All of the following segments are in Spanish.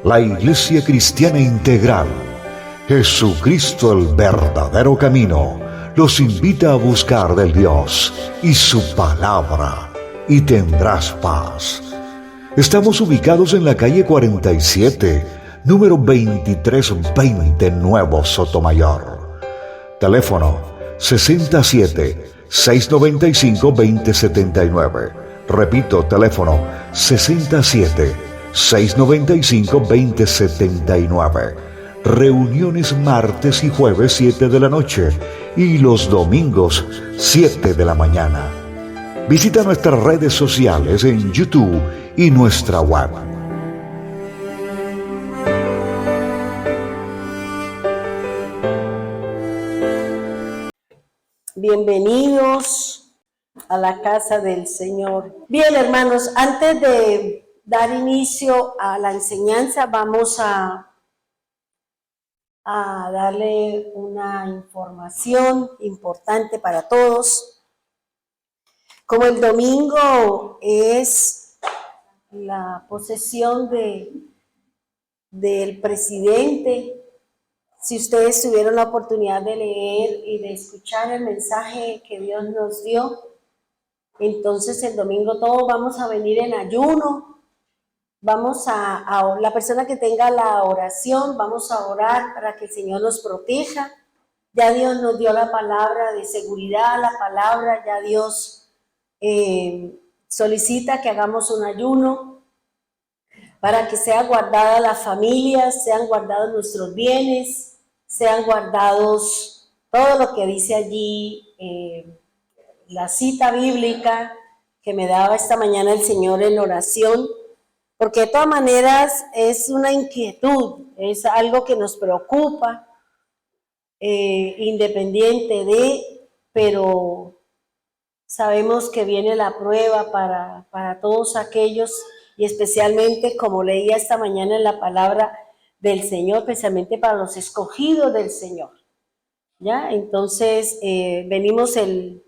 La Iglesia Cristiana Integral, Jesucristo el verdadero camino, los invita a buscar del Dios y su palabra, y tendrás paz. Estamos ubicados en la calle 47, número 2320, Nuevo Sotomayor. Teléfono 67-695-2079. Repito, teléfono 67-695-2079. Reuniones martes y jueves 7 de la noche y los domingos 7 de la mañana. Visita nuestras redes sociales en YouTube y nuestra web. Bienvenidos a la casa del Señor. Bien, hermanos, antes de dar inicio a la enseñanza, vamos a darle una información importante para todos. Como el domingo es la posesión del presidente, si ustedes tuvieron la oportunidad de leer y de escuchar el mensaje que Dios nos dio, entonces el domingo todos vamos a venir en ayuno. Vamos a la persona que tenga la oración, vamos a orar para que el Señor nos proteja. Ya Dios nos dio la palabra de seguridad, la palabra, ya Dios solicita que hagamos un ayuno para que sea guardada las familias, sean guardados nuestros bienes, sean guardados todo lo que dice allí, la cita bíblica que me daba esta mañana el Señor en oración. Porque de todas maneras es una inquietud, es algo que nos preocupa, independiente de, pero sabemos que viene la prueba para todos aquellos, y especialmente, como leía esta mañana en la palabra del Señor, especialmente para los escogidos del Señor. ¿Ya? Entonces, venimos el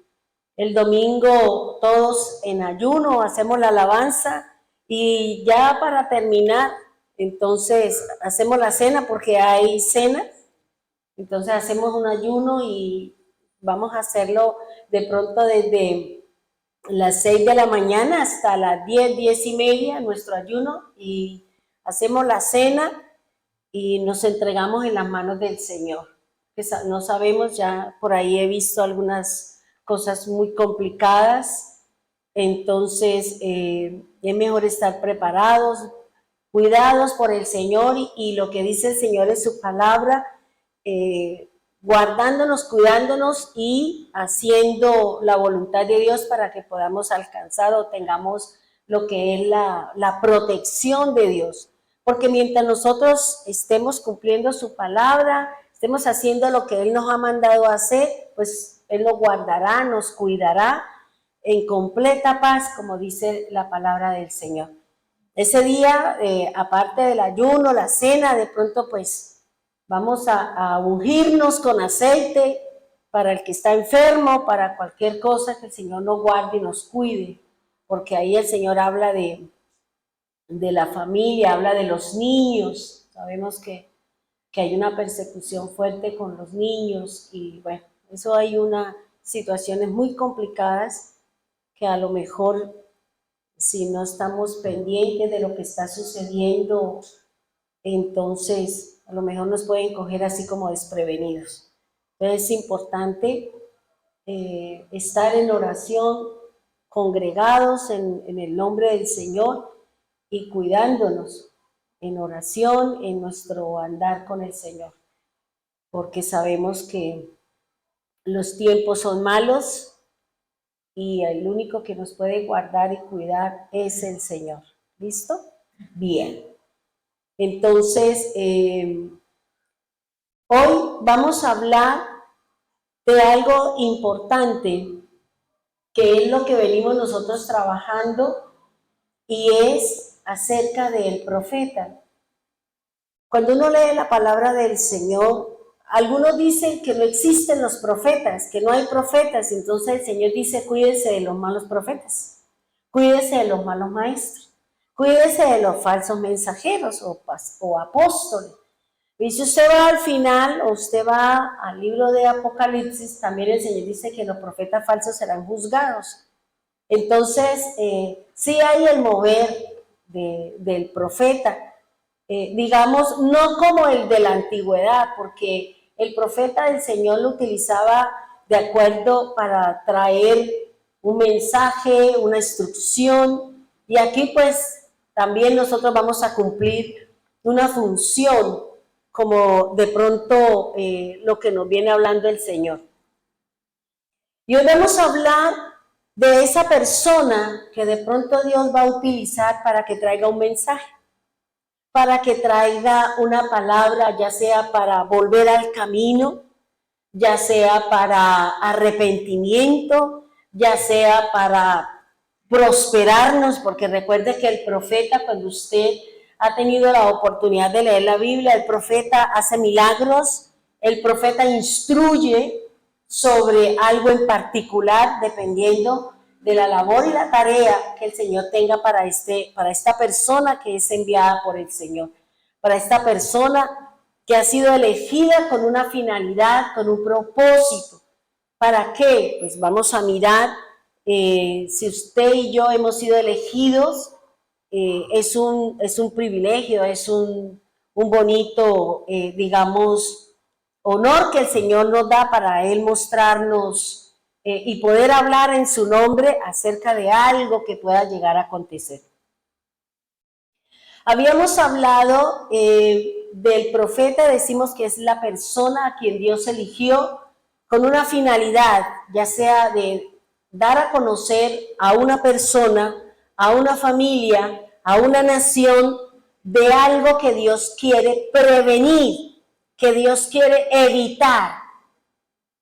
domingo todos en ayuno, hacemos la alabanza. Y ya para terminar, entonces hacemos la cena porque hay cena. Entonces hacemos un ayuno y vamos a hacerlo de pronto desde las 6 de la mañana hasta las 10, 10 y media, nuestro ayuno. Y hacemos la cena y nos entregamos en las manos del Señor. No sabemos, ya por ahí he visto algunas cosas muy complicadas. Entonces, es mejor estar preparados, cuidados por el Señor y lo que dice el Señor en su palabra, guardándonos, cuidándonos y haciendo la voluntad de Dios para que podamos alcanzar o tengamos lo que es la protección de Dios. Porque mientras nosotros estemos cumpliendo su palabra, estemos haciendo lo que Él nos ha mandado a hacer, pues Él nos guardará, nos cuidará en completa paz, como dice la palabra del Señor. Ese día, aparte del ayuno, la cena, de pronto pues vamos a ungirnos con aceite para el que está enfermo, para cualquier cosa, que el Señor nos guarde y nos cuide, porque ahí el Señor habla de la familia, habla de los niños. Sabemos que hay una persecución fuerte con los niños y bueno, eso hay unas situaciones muy complicadas que a lo mejor, si no estamos pendientes de lo que está sucediendo, entonces a lo mejor nos pueden coger así como desprevenidos. Entonces es importante estar en oración, congregados en el nombre del Señor y cuidándonos en oración, en nuestro andar con el Señor, porque sabemos que los tiempos son malos, y el único que nos puede guardar y cuidar es el Señor. ¿Listo? Bien. Entonces, hoy vamos a hablar de algo importante, que es lo que venimos nosotros trabajando, y es acerca del profeta. Cuando uno lee la palabra del Señor, algunos dicen que no existen los profetas, que no hay profetas. Entonces el Señor dice, cuídense de los malos profetas, cuídense de los malos maestros, Cuídese de los falsos mensajeros o apóstoles. Y si usted va al final, o usted va al libro de Apocalipsis, también el Señor dice que los profetas falsos serán juzgados. Entonces, sí hay el mover del profeta, digamos, no como el de la antigüedad, porque el profeta del Señor lo utilizaba de acuerdo para traer un mensaje, una instrucción, y aquí pues también nosotros vamos a cumplir una función como de pronto lo que nos viene hablando el Señor. Y hoy vamos a hablar de esa persona que de pronto Dios va a utilizar para que traiga un mensaje, para que traiga una palabra, ya sea para volver al camino, ya sea para arrepentimiento, ya sea para prosperarnos, porque recuerde que el profeta, cuando usted ha tenido la oportunidad de leer la Biblia, el profeta hace milagros, el profeta instruye sobre algo en particular, dependiendo de la labor y la tarea que el Señor tenga para esta persona que es enviada por el Señor, para esta persona que ha sido elegida con una finalidad, con un propósito. ¿Para qué? Pues vamos a mirar, si usted y yo hemos sido elegidos, es un privilegio, es un bonito, digamos, honor que el Señor nos da para Él mostrarnos y poder hablar en su nombre acerca de algo que pueda llegar a acontecer. Habíamos hablado del profeta, decimos que es la persona a quien Dios eligió con una finalidad, ya sea de dar a conocer a una persona, a una familia, a una nación, de algo que Dios quiere prevenir, que Dios quiere evitar,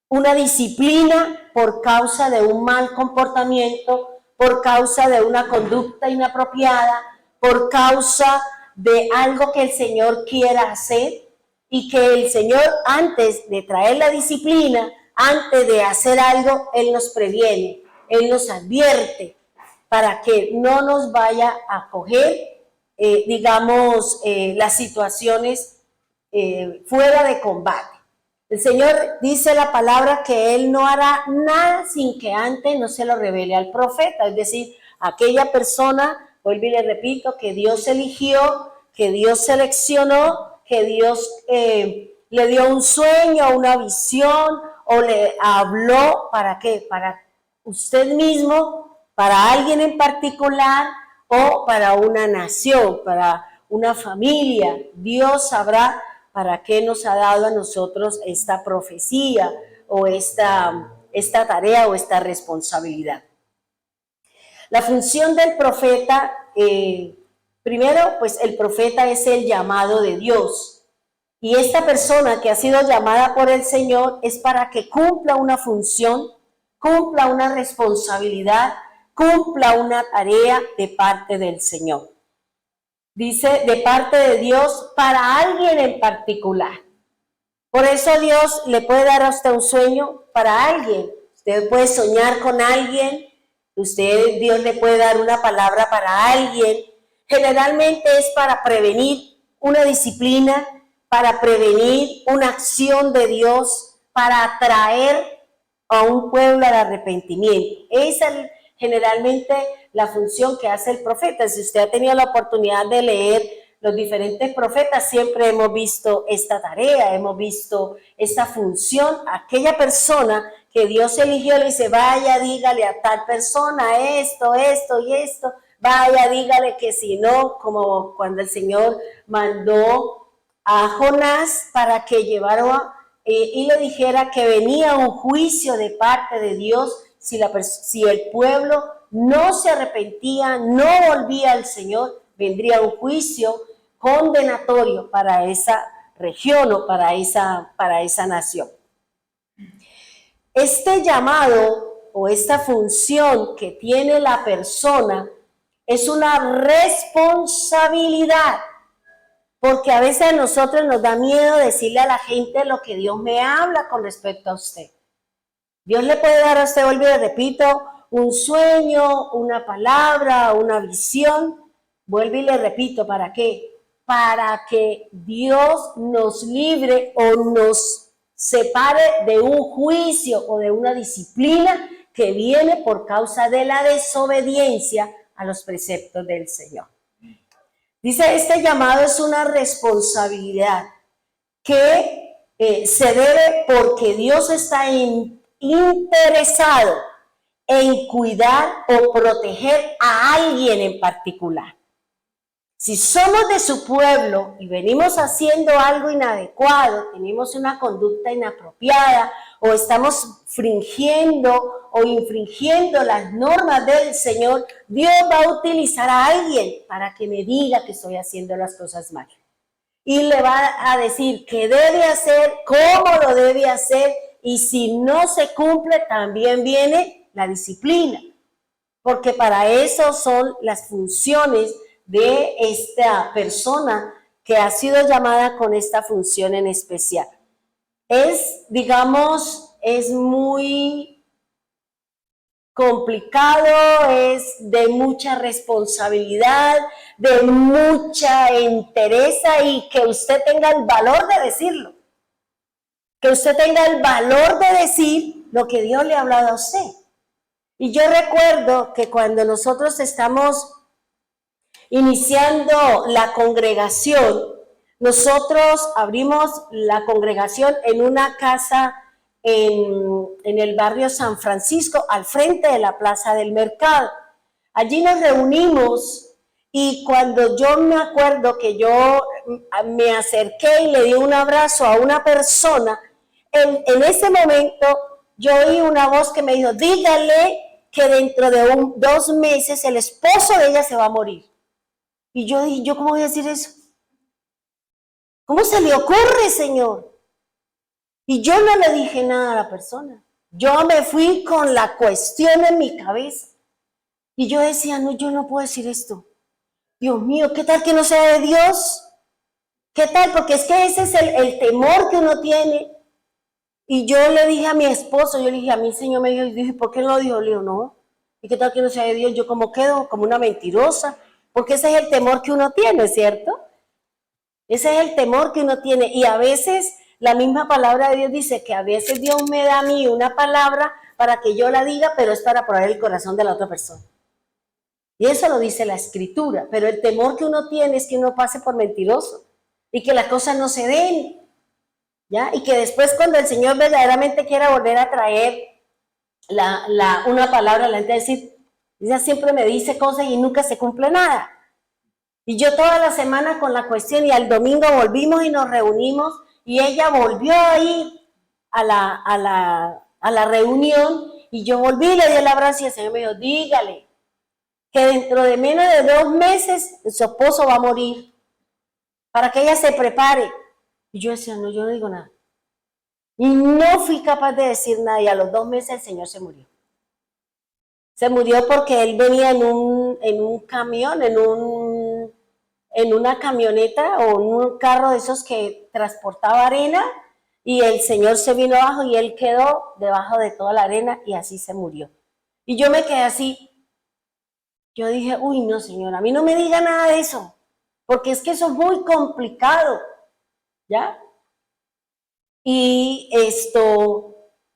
una disciplina por causa de un mal comportamiento, por causa de una conducta inapropiada, por causa de algo que el Señor quiera hacer, y que el Señor, antes de traer la disciplina, antes de hacer algo, Él nos previene, Él nos advierte para que no nos vaya a coger, digamos, las situaciones fuera de combate. El Señor dice la palabra que Él no hará nada sin que antes no se lo revele al profeta, es decir, aquella persona, vuelvo y le repito, que Dios eligió, que Dios seleccionó, que Dios le dio un sueño, una visión, o le habló, ¿para qué? Para usted mismo, para alguien en particular, o para una nación, para una familia. Dios sabrá para qué nos ha dado a nosotros esta profecía o esta tarea o esta responsabilidad. La función del profeta, primero, pues el profeta es el llamado de Dios. Y esta persona que ha sido llamada por el Señor es para que cumpla una función, cumpla una responsabilidad, cumpla una tarea de parte del Señor. Dice, de parte de Dios para alguien en particular. Por eso Dios le puede dar a usted un sueño para alguien. Usted puede soñar con alguien, Dios le puede dar una palabra para alguien. Generalmente es para prevenir una disciplina, para prevenir una acción de Dios, para atraer a un pueblo al arrepentimiento. Esa es generalmente la función que hace el profeta. Si usted ha tenido la oportunidad de leer los diferentes profetas, siempre hemos visto esta tarea, hemos visto esta función. Aquella persona que Dios eligió le dice, vaya, dígale a tal persona esto, esto y esto, vaya, dígale que si no, como cuando el Señor mandó a Jonás para que llevara y le dijera que venía un juicio de parte de Dios si el pueblo no se arrepentía, no volvía al Señor, vendría un juicio condenatorio para esa región o para esa nación. Este llamado o esta función que tiene la persona es una responsabilidad, porque a veces a nosotros nos da miedo decirle a la gente lo que Dios me habla con respecto a usted. Dios le puede dar a usted, vuelvo y repito, un sueño, una palabra, una visión. vuelvo y le repito, ¿para qué? Para que Dios nos libre o nos separe de un juicio o de una disciplina que viene por causa de la desobediencia a los preceptos del Señor. Dice, este llamado es una responsabilidad que se debe porque Dios está interesado en cuidar o proteger a alguien en particular. Si somos de su pueblo y venimos haciendo algo inadecuado, tenemos una conducta inapropiada o estamos fingiendo o infringiendo las normas del Señor, Dios va a utilizar a alguien para que me diga que estoy haciendo las cosas mal. Y le va a decir qué debe hacer, cómo lo debe hacer, y si no se cumple, también viene la disciplina. Porque para eso son las funciones de esta persona que ha sido llamada con esta función en especial. Es, digamos, es muy complicado, es de mucha responsabilidad, de mucha entereza, y que usted tenga el valor de decirlo. Que usted tenga el valor de decir lo que Dios le ha hablado a usted. Y yo recuerdo que cuando nosotros estamos iniciando la congregación, nosotros abrimos la congregación en una casa en el barrio San Francisco, al frente de la Plaza del Mercado. Allí nos reunimos y cuando yo me acuerdo que yo me acerqué y le di un abrazo a una persona, en ese momento yo oí una voz que me dijo, dígale que dentro de 2 meses el esposo de ella se va a morir. Y yo dije, ¿yo cómo voy a decir eso? ¿Cómo se le ocurre, Señor? Y yo no le dije nada a la persona. Yo me fui con la cuestión en mi cabeza. Y yo decía, no, yo no puedo decir esto. Dios mío, ¿qué tal que no sea de Dios? ¿Qué tal? Porque es que ese es el temor que uno tiene. Y yo le dije a mi esposo, yo le dije, a mí el Señor me dijo, y dije, ¿por qué no lo dijo? Le digo, no. ¿Y qué tal que no sea de Dios? Yo como quedo, como una mentirosa. Porque ese es el temor que uno tiene, ¿cierto? Ese es el temor que uno tiene. Y a veces la misma palabra de Dios dice que a veces Dios me da a mí una palabra para que yo la diga, pero es para probar el corazón de la otra persona. Y eso lo dice la Escritura. Pero el temor que uno tiene es que uno pase por mentiroso y que las cosas no se den. ¿Ya? Y que después cuando el Señor verdaderamente quiera volver a traer una palabra, la gente va a decir, ella siempre me dice cosas y nunca se cumple nada. Y yo toda la semana con la cuestión, y al domingo volvimos y nos reunimos, y ella volvió a ir a la reunión, y yo volví y le di el abrazo, y el Señor me dijo, dígale que dentro de menos de 2 meses su esposo va a morir, para que ella se prepare. Y yo decía, no, yo no digo nada. Y no fui capaz de decir nada, y a los 2 meses el Señor se murió. Se murió porque él venía en un camión, en una camioneta o en un carro de esos que transportaba arena, y el Señor se vino abajo y él quedó debajo de toda la arena y así se murió. Y yo me quedé así. Yo dije, uy, no, Señor, a mí no me diga nada de eso, porque es que eso es muy complicado, ¿ya? Y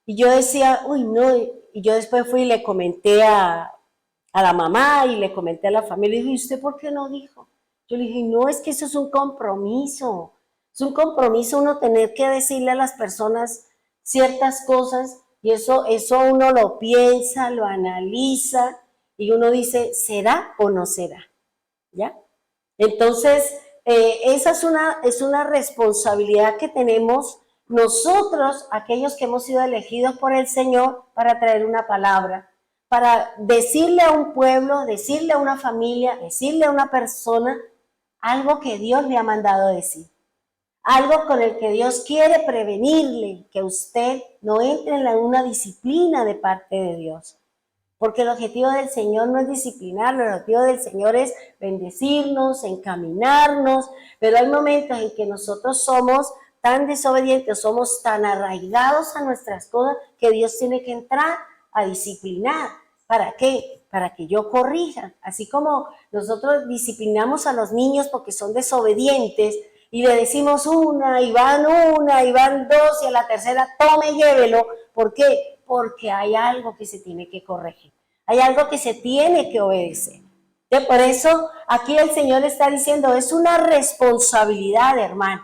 yo decía, uy, no, y yo después fui y le comenté a la mamá y le comenté a la familia, y dije, ¿y usted por qué no dijo? Yo le dije, no, es que eso es un compromiso uno tener que decirle a las personas ciertas cosas, y eso uno lo piensa, lo analiza, y uno dice, ¿será o no será? ¿Ya? Entonces, esa es una responsabilidad que tenemos nosotros, aquellos que hemos sido elegidos por el Señor, para traer una palabra, para decirle a un pueblo, decirle a una familia, decirle a una persona algo que Dios le ha mandado decir. Algo con el que Dios quiere prevenirle que usted no entre en una disciplina de parte de Dios. Porque el objetivo del Señor no es disciplinarnos, el objetivo del Señor es bendecirnos, encaminarnos, pero hay momentos en que nosotros somos tan desobedientes, somos tan arraigados a nuestras cosas, que Dios tiene que entrar a disciplinar. ¿Para qué? Para que yo corrija. Así como nosotros disciplinamos a los niños porque son desobedientes y le decimos una y van dos y a la tercera tome y llévelo. ¿Por qué? Porque hay algo que se tiene que corregir. Hay algo que se tiene que obedecer. Por eso aquí el Señor está diciendo, es una responsabilidad, hermano.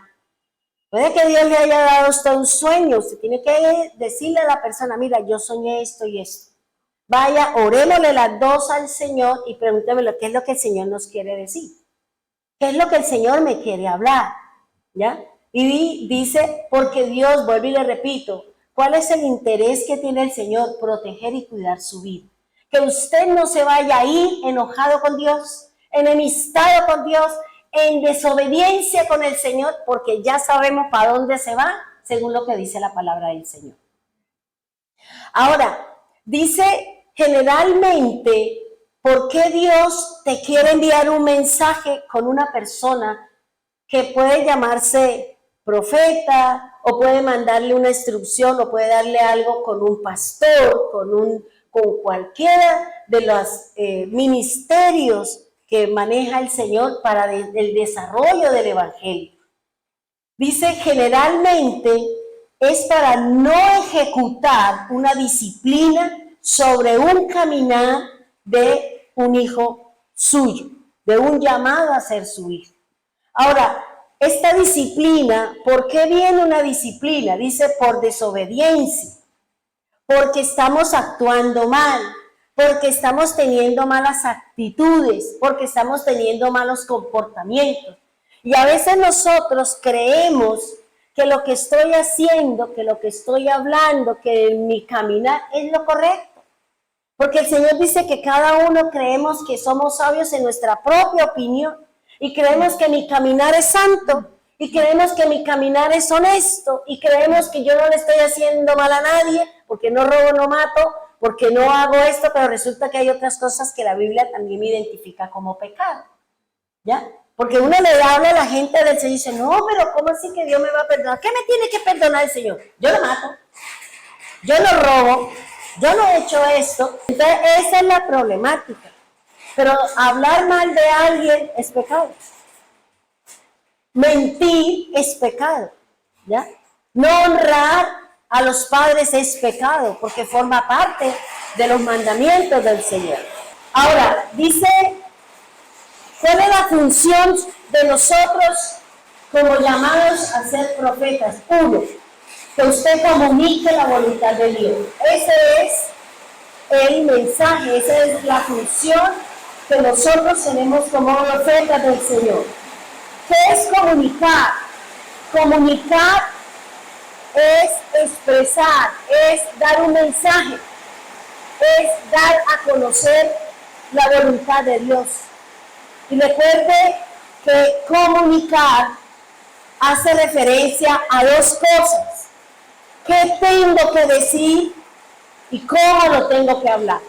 Puede que Dios le haya dado a usted un sueño, usted tiene que decirle a la persona, mira, yo soñé esto y esto. Vaya, orémosle las dos al Señor y pregúntemelo qué es lo que el Señor nos quiere decir. ¿Qué es lo que el Señor me quiere hablar? ¿Ya? Y dice, porque Dios, vuelvo y le repito, ¿cuál es el interés que tiene el Señor? Proteger y cuidar su vida. Que usted no se vaya a ir enojado con Dios, enemistado con Dios, en desobediencia con el Señor, porque ya sabemos para dónde se va, según lo que dice la palabra del Señor. Ahora, dice generalmente, ¿por qué Dios te quiere enviar un mensaje con una persona que puede llamarse profeta, o puede mandarle una instrucción, o puede darle algo con un pastor, con cualquiera de los ministerios que maneja el Señor para el desarrollo del evangelio? Dice generalmente es para no ejecutar una disciplina sobre un caminar de un hijo suyo, de un llamado a ser su hijo. Ahora, esta disciplina, ¿por qué viene una disciplina? Dice por desobediencia, porque estamos actuando mal, porque estamos teniendo malas actitudes, porque estamos teniendo malos comportamientos. Y a veces nosotros creemos que lo que estoy haciendo, que lo que estoy hablando, que mi caminar es lo correcto. Porque el Señor dice que cada uno creemos que somos sabios en nuestra propia opinión y creemos que mi caminar es santo y creemos que mi caminar es honesto y creemos que yo no le estoy haciendo mal a nadie porque no robo, no mato, porque no hago esto, pero resulta que hay otras cosas que la Biblia también me identifica como pecado. ¿Ya? Porque uno le habla a la gente del Señor y dice, no, pero ¿cómo así que Dios me va a perdonar? ¿Qué me tiene que perdonar el Señor? Yo lo mato, yo lo robo, yo no he hecho esto. Entonces esa es la problemática. Pero hablar mal de alguien es pecado. Mentir es pecado. ¿Ya? No honrar a los padres es pecado porque forma parte de los mandamientos del Señor. Ahora, dice, ¿cuál es la función de nosotros como llamados a ser profetas? Uno, que usted comunique la voluntad de Dios. Ese es el mensaje, esa es la función que nosotros tenemos como profetas del Señor. ¿Qué es comunicar? Comunicar es expresar, es dar un mensaje, es dar a conocer la voluntad de Dios. Y recuerde que comunicar hace referencia a dos cosas. ¿Qué tengo que decir y cómo lo tengo que hablar?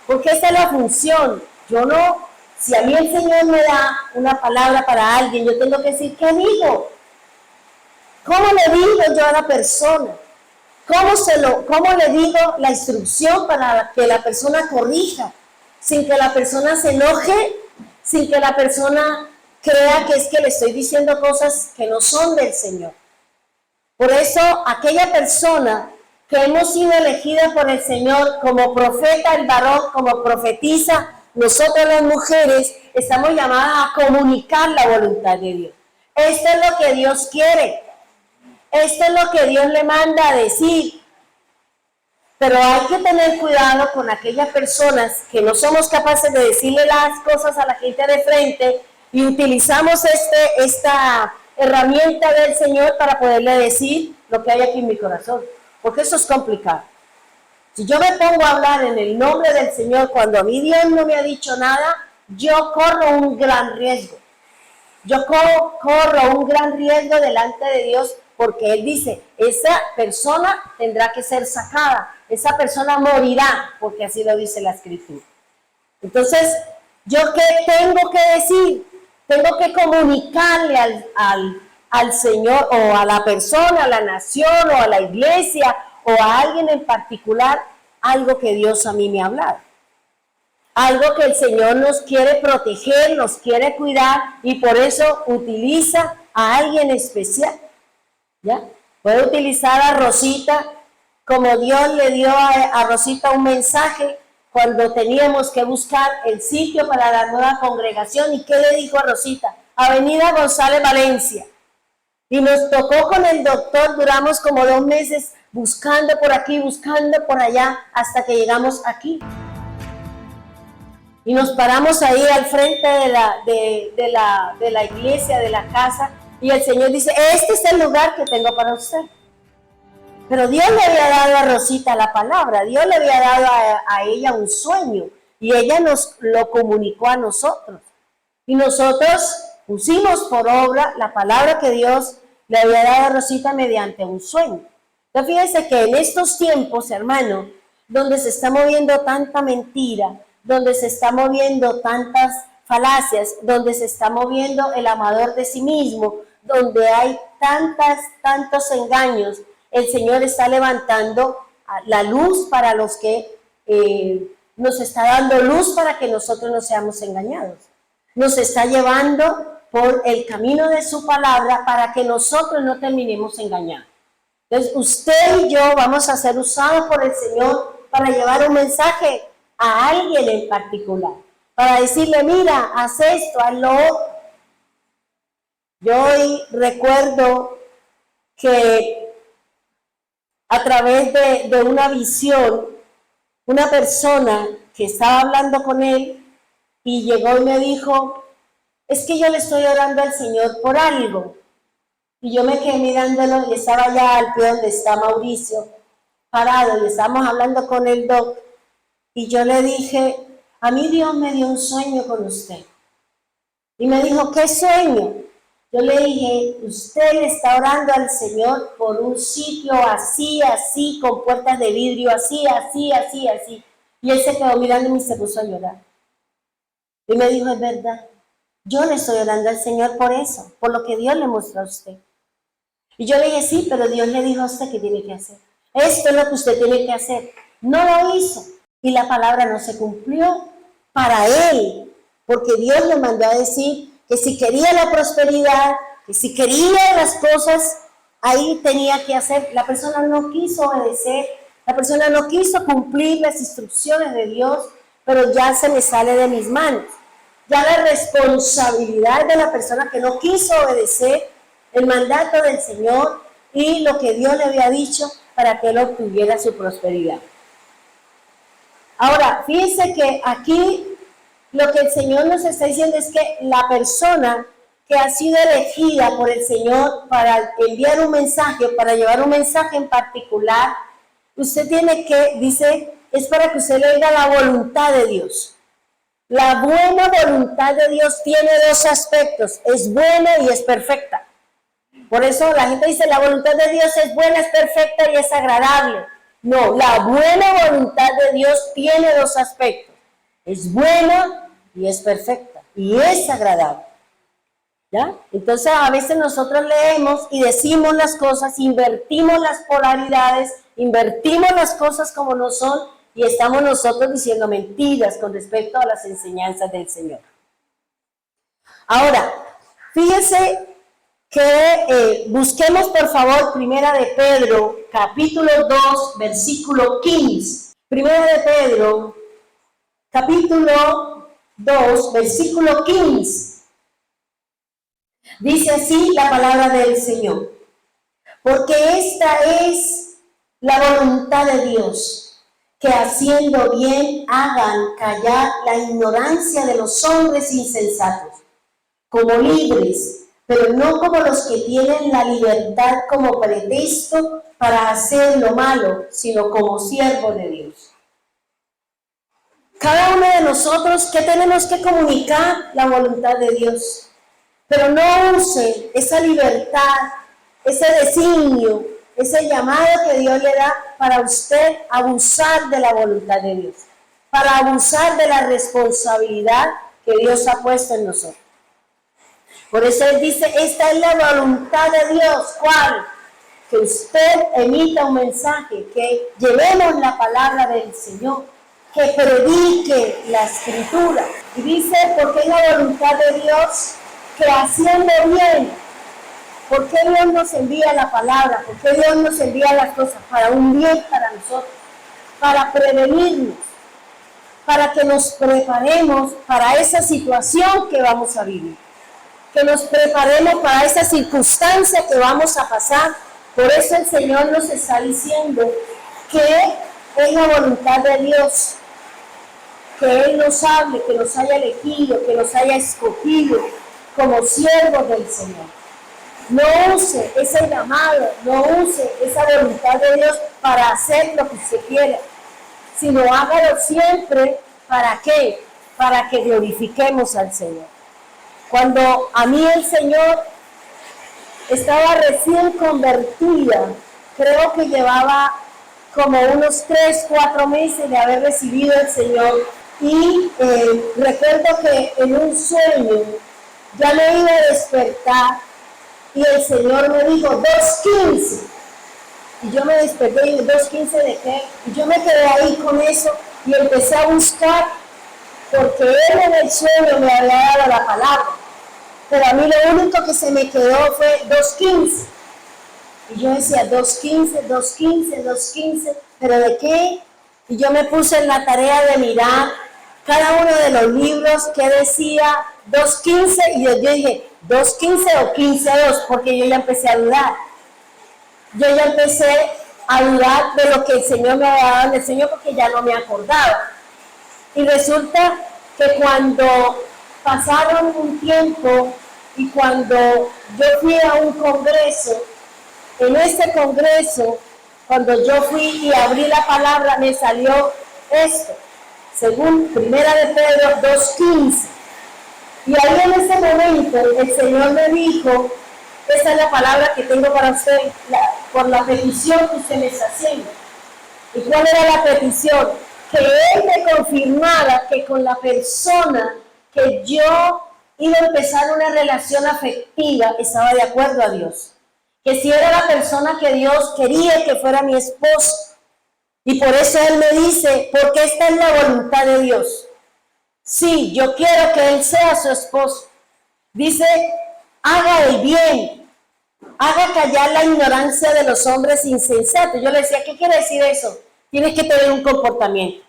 Porque esa es la función. Yo no, si a mí el Señor me da una palabra para alguien, yo tengo que decir, ¿qué digo? ¿Cómo le digo yo a la persona? ¿Cómo le digo la instrucción para que la persona corrija? Sin que la persona se enoje, sin que la persona crea que es que le estoy diciendo cosas que no son del Señor. Por eso, aquella persona que hemos sido elegida por el Señor como profeta, el varón, como profetisa, nosotras las mujeres estamos llamadas a comunicar la voluntad de Dios. Esto es lo que Dios quiere. Esto es lo que Dios le manda a decir. Pero hay que tener cuidado con aquellas personas que no somos capaces de decirle las cosas a la gente de frente y utilizamos esta herramienta del Señor para poderle decir lo que hay aquí en mi corazón. Porque eso es complicado. Si yo me pongo a hablar en el nombre del Señor cuando a mí Dios no me ha dicho nada, yo corro un gran riesgo. Yo corro un gran riesgo delante de Dios porque Él dice, esa persona tendrá que ser sacada, esa persona morirá, porque así lo dice la Escritura. Entonces, ¿yo qué tengo que decir? Tengo que comunicarle al Señor o a la persona, a la nación o a la iglesia o a alguien en particular algo que Dios a mí me ha hablado. Algo que el Señor nos quiere proteger, nos quiere cuidar y por eso utiliza a alguien especial. ¿Ya? Puede utilizar a Rosita como Dios le dio a Rosita un mensaje cuando teníamos que buscar el sitio para la nueva congregación. ¿Y qué le dijo a Rosita? Avenida González Valencia. Y nos tocó con el doctor, duramos como 2 meses buscando por aquí, buscando por allá, hasta que llegamos aquí. Y nos paramos ahí al frente de la iglesia, de la casa, y el Señor dice, este es el lugar que tengo para usted. Pero Dios le había dado a Rosita la palabra, Dios le había dado a ella un sueño, y ella nos lo comunicó a nosotros. Y nosotros pusimos por obra la palabra que Dios le había dado a Rosita mediante un sueño. Entonces fíjense que en estos tiempos, hermano, donde se está moviendo tanta mentira, donde se está moviendo tantas falacias, donde se está moviendo el amador de sí mismo, donde hay tantos engaños, el Señor está levantando la luz para los que nos está dando luz para que nosotros no seamos engañados. Nos está llevando por el camino de su palabra para que nosotros no terminemos engañados. Entonces, usted y yo vamos a ser usados por el Señor para llevar un mensaje a alguien en particular, para decirle, mira, haz esto, haz lo otro. Yo hoy recuerdo que a través de una visión, una persona que estaba hablando con él y llegó y me dijo, es que yo le estoy orando al Señor por algo. Y yo me quedé mirándolo y estaba allá al pie donde está Mauricio, parado, y estábamos hablando con el doc. Y yo le dije, a mí Dios me dio un sueño con usted. Y me dijo, ¿qué sueño? Yo le dije, usted le está orando al Señor por un sitio así, así, con puertas de vidrio, así, así, así, así. Y él se quedó mirándome y se puso a llorar. Y me dijo, es verdad, yo le estoy orando al Señor por eso, por lo que Dios le mostró a usted. Y yo le dije, sí, pero Dios le dijo a usted que tiene que hacer. Esto es lo que usted tiene que hacer. No lo hizo. Y la palabra no se cumplió para él, porque Dios le mandó a decir que si quería la prosperidad, que si quería las cosas, ahí tenía que hacer. La persona no quiso obedecer, la persona no quiso cumplir las instrucciones de Dios, pero ya se me sale de mis manos. Ya la responsabilidad de la persona que no quiso obedecer el mandato del Señor y lo que Dios le había dicho para que él obtuviera su prosperidad. Ahora, fíjense que aquí lo que el Señor nos está diciendo es que la persona que ha sido elegida por el Señor para enviar un mensaje, para llevar un mensaje en particular, usted tiene que, dice, es para que usted le oiga la voluntad de Dios. La buena voluntad de Dios tiene 2 aspectos, es buena y es perfecta. Por eso la gente dice, la voluntad de Dios es buena, es perfecta y es agradable. No, la buena voluntad de Dios tiene 2 aspectos. Es buena y es perfecta y es agradable. ¿Ya? Entonces a veces nosotros leemos y decimos las cosas, invertimos las polaridades, invertimos las cosas como no son y estamos nosotros diciendo mentiras con respecto a las enseñanzas del Señor. Ahora, fíjense que busquemos por favor Primera de Pedro, capítulo 2, versículo 15. Primera de Pedro, capítulo 2, versículo 15. Dice así la palabra del Señor. Porque esta es la voluntad de Dios, que haciendo bien hagan callar la ignorancia de los hombres insensatos, como libres, pero no como los que tienen la libertad como pretexto para hacer lo malo, sino como siervos de Dios. Cada uno de nosotros, ¿qué tenemos que comunicar? La voluntad de Dios. Pero no use esa libertad, ese designio, ese llamado que Dios le da para usted abusar de la voluntad de Dios, para abusar de la responsabilidad que Dios ha puesto en nosotros. Por eso él dice, esta es la voluntad de Dios. ¿Cuál? que usted emita un mensaje, que llevemos la palabra del Señor, que predique la Escritura. Y dice, porque es la voluntad de Dios que haciendo bien, ¿por qué Dios nos envía la palabra? ¿Por qué Dios nos envía las cosas? Para un bien para nosotros, para prevenirnos, para que nos preparemos para esa situación que vamos a vivir, que nos preparemos para esa circunstancia que vamos a pasar. Por eso el Señor nos está diciendo que es la voluntad de Dios, que Él nos hable, que nos haya elegido, que nos haya escogido como siervos del Señor. No use ese llamado, no use esa voluntad de Dios para hacer lo que usted quiera, sino hágalo siempre, ¿para qué? Para que glorifiquemos al Señor. Cuando a mí el Señor estaba recién convertida, creo que llevaba como unos 3, 4 meses de haber recibido el Señor, y recuerdo que en un sueño ya me iba a despertar y el Señor me dijo 2:15, y yo me desperté y dije, ¿2:15 de qué? Y yo me quedé ahí con eso y empecé a buscar, porque Él en el sueño me había dado la palabra, pero a mí lo único que se me quedó fue 2:15, y yo decía 2:15, 2:15, 2:15, ¿pero de qué? Y yo me puse en la tarea de mirar cada uno de los libros que decía 2:15, y yo dije 2:15 o 15:2, porque yo ya empecé a dudar. Yo ya empecé a dudar de lo que el Señor me había dado en el Señor, porque ya no me acordaba. Y resulta que cuando pasaron un tiempo y cuando yo fui a un congreso, en ese congreso, cuando yo fui y abrí la palabra, me salió esto, según Primera de Pedro 2:15. Y ahí en ese momento el Señor me dijo, esa es la palabra que tengo para usted, por la petición que usted me está haciendo. ¿Y cuál era la petición? Que Él me confirmara que con la persona que yo iba a empezar una relación afectiva estaba de acuerdo a Dios. Que si era la persona que Dios quería que fuera mi esposo. Y por eso Él me dice, porque esta es la voluntad de Dios. Sí, yo quiero que Él sea su esposo. Dice, haga el bien, haga callar la ignorancia de los hombres insensatos. Yo le decía, ¿qué quiere decir eso? Tienes que tener un comportamiento.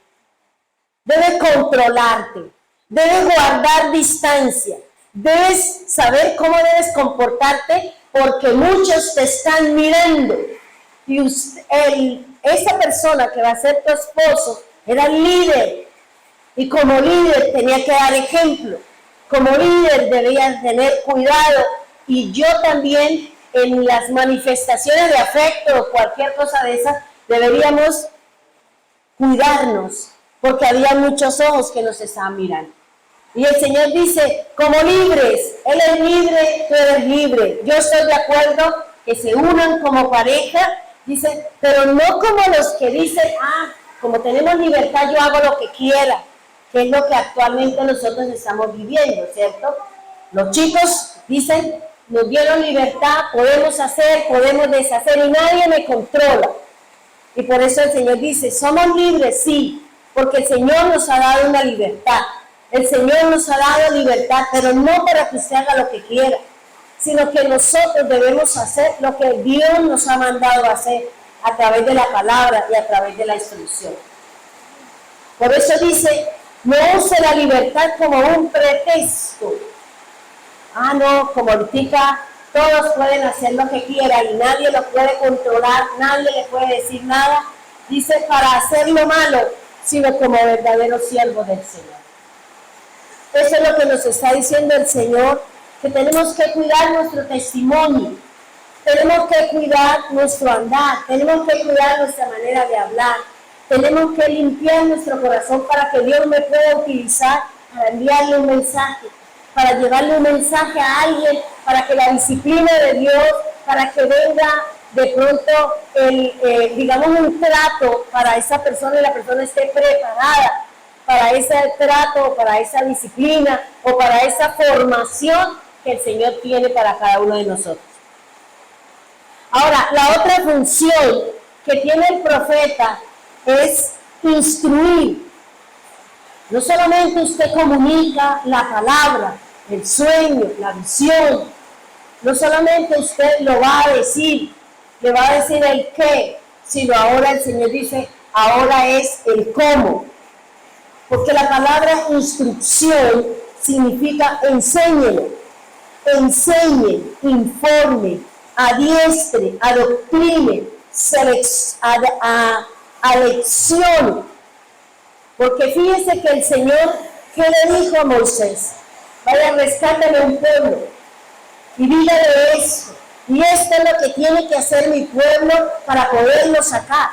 Debes controlarte, debes guardar distancia, debes saber cómo debes comportarte, porque muchos te están mirando. Y esa persona que va a ser tu esposo era el líder, y como líder tenía que dar ejemplo, como líder debías tener cuidado, y yo también en las manifestaciones de afecto o cualquier cosa de esas deberíamos cuidarnos, porque había muchos ojos que nos estaban mirando. Y el Señor dice, como libres, Él es libre, tú eres libre. Yo estoy de acuerdo que se unan como pareja, dice, pero no como los que dicen, como tenemos libertad, yo hago lo que quiera, que es lo que actualmente nosotros estamos viviendo, ¿cierto? Los chicos dicen, nos dieron libertad, podemos hacer, podemos deshacer, y nadie me controla. Y por eso el Señor dice, somos libres, sí, porque el Señor nos ha dado una libertad. El Señor nos ha dado libertad, pero no para que usted haga lo que quiera, sino que nosotros debemos hacer lo que Dios nos ha mandado a hacer a través de la palabra y a través de la instrucción. Por eso dice, no use la libertad como un pretexto. No, como ahorita todos pueden hacer lo que quieran y nadie lo puede controlar, nadie le puede decir nada. Dice, para hacer lo malo, sino como verdaderos siervos del Señor. Eso es lo que nos está diciendo el Señor, que tenemos que cuidar nuestro testimonio, tenemos que cuidar nuestro andar, tenemos que cuidar nuestra manera de hablar, tenemos que limpiar nuestro corazón para que Dios me pueda utilizar para enviarle un mensaje, para llevarle un mensaje a alguien, para que la disciplina de Dios, para que venga de pronto digamos un trato para esa persona y la persona esté preparada para ese trato, para esa disciplina o para esa formación que el Señor tiene para cada uno de nosotros. Ahora, la otra función que tiene el profeta es instruir. No solamente usted comunica la palabra, el sueño, la visión, no solamente usted lo va a decir, le va a decir el qué, sino ahora el Señor dice, ahora es el cómo. Porque la palabra instrucción significa enséñele, enseñe, informe, adiestre, adoctrine, aleccione. Porque fíjese que el Señor, ¿qué le dijo a Moisés? Vaya, rescátame un pueblo y dígale esto. Y esto es lo que tiene que hacer mi pueblo para poderlo sacar.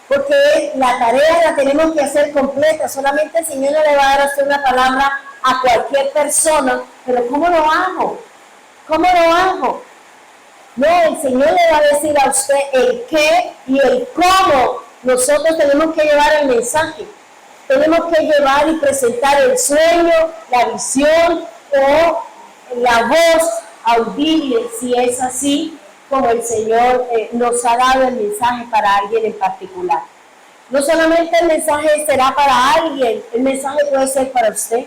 Porque la tarea la tenemos que hacer completa. Solamente el Señor no le va a dar a usted una palabra a cualquier persona. Pero ¿cómo lo hago? ¿Cómo lo hago? No, el Señor le va a decir a usted el qué y el cómo. Nosotros tenemos que llevar el mensaje. Tenemos que llevar y presentar el sueño, la visión o la voz audible, si es así, como el Señor nos ha dado el mensaje para alguien en particular. No solamente el mensaje será para alguien, el mensaje puede ser para usted.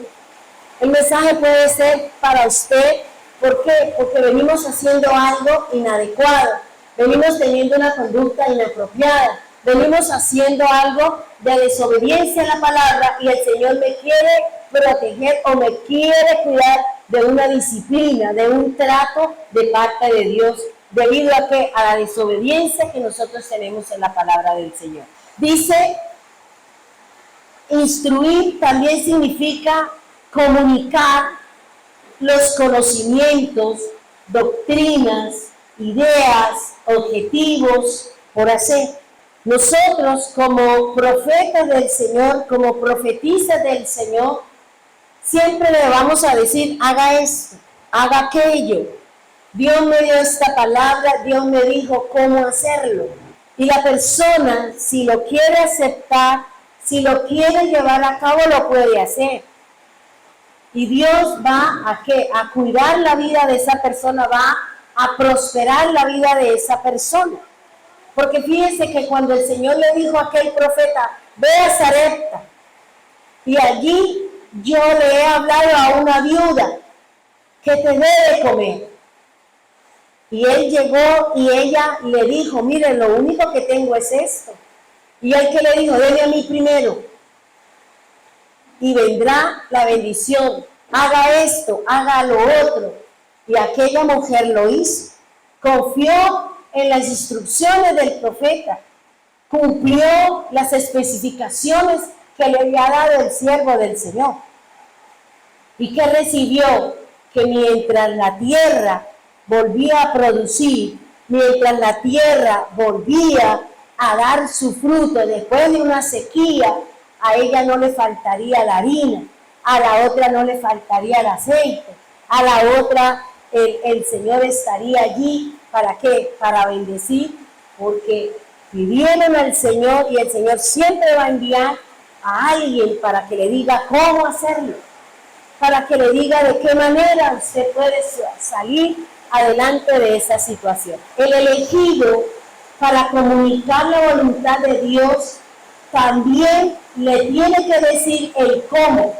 El mensaje puede ser para usted. ¿Por qué? Porque venimos haciendo algo inadecuado, venimos teniendo una conducta inapropiada, venimos haciendo algo de desobediencia a la palabra y el Señor me quiere proteger o me quiere cuidar de una disciplina, de un trato de parte de Dios, debido a que a la desobediencia que nosotros tenemos en la palabra del Señor. Dice, instruir también significa comunicar los conocimientos, doctrinas, ideas, objetivos por hacer. Nosotros como profetas del Señor, como profetisas del Señor, siempre le vamos a decir, haga esto, haga aquello. Dios me dio esta palabra, Dios me dijo cómo hacerlo. Y la persona, si lo quiere aceptar, si lo quiere llevar a cabo, lo puede hacer. Y Dios va a cuidar la vida de esa persona, va a prosperar la vida de esa persona. Porque fíjense que cuando el Señor le dijo a aquel profeta, ve a Sarepta, y allí yo le he hablado a una viuda que te debe comer. Y él llegó y ella le dijo, mire, lo único que tengo es esto. Y él que le dijo, deme a mí primero. Y vendrá la bendición, haga esto, haga lo otro. Y aquella mujer lo hizo, confió en las instrucciones del profeta, cumplió las especificaciones que le había dado el siervo del Señor. ¿Y qué recibió? Que mientras la tierra volvía a producir, mientras la tierra volvía a dar su fruto después de una sequía, a ella no le faltaría la harina, a la otra no le faltaría el aceite, a la otra el Señor estaría allí, ¿para qué? Para bendecir, porque pidieron al Señor y el Señor siempre va a enviar a alguien para que le diga cómo hacerlo, para que le diga de qué manera usted puede salir adelante de esa situación. El elegido para comunicar la voluntad de Dios también le tiene que decir el cómo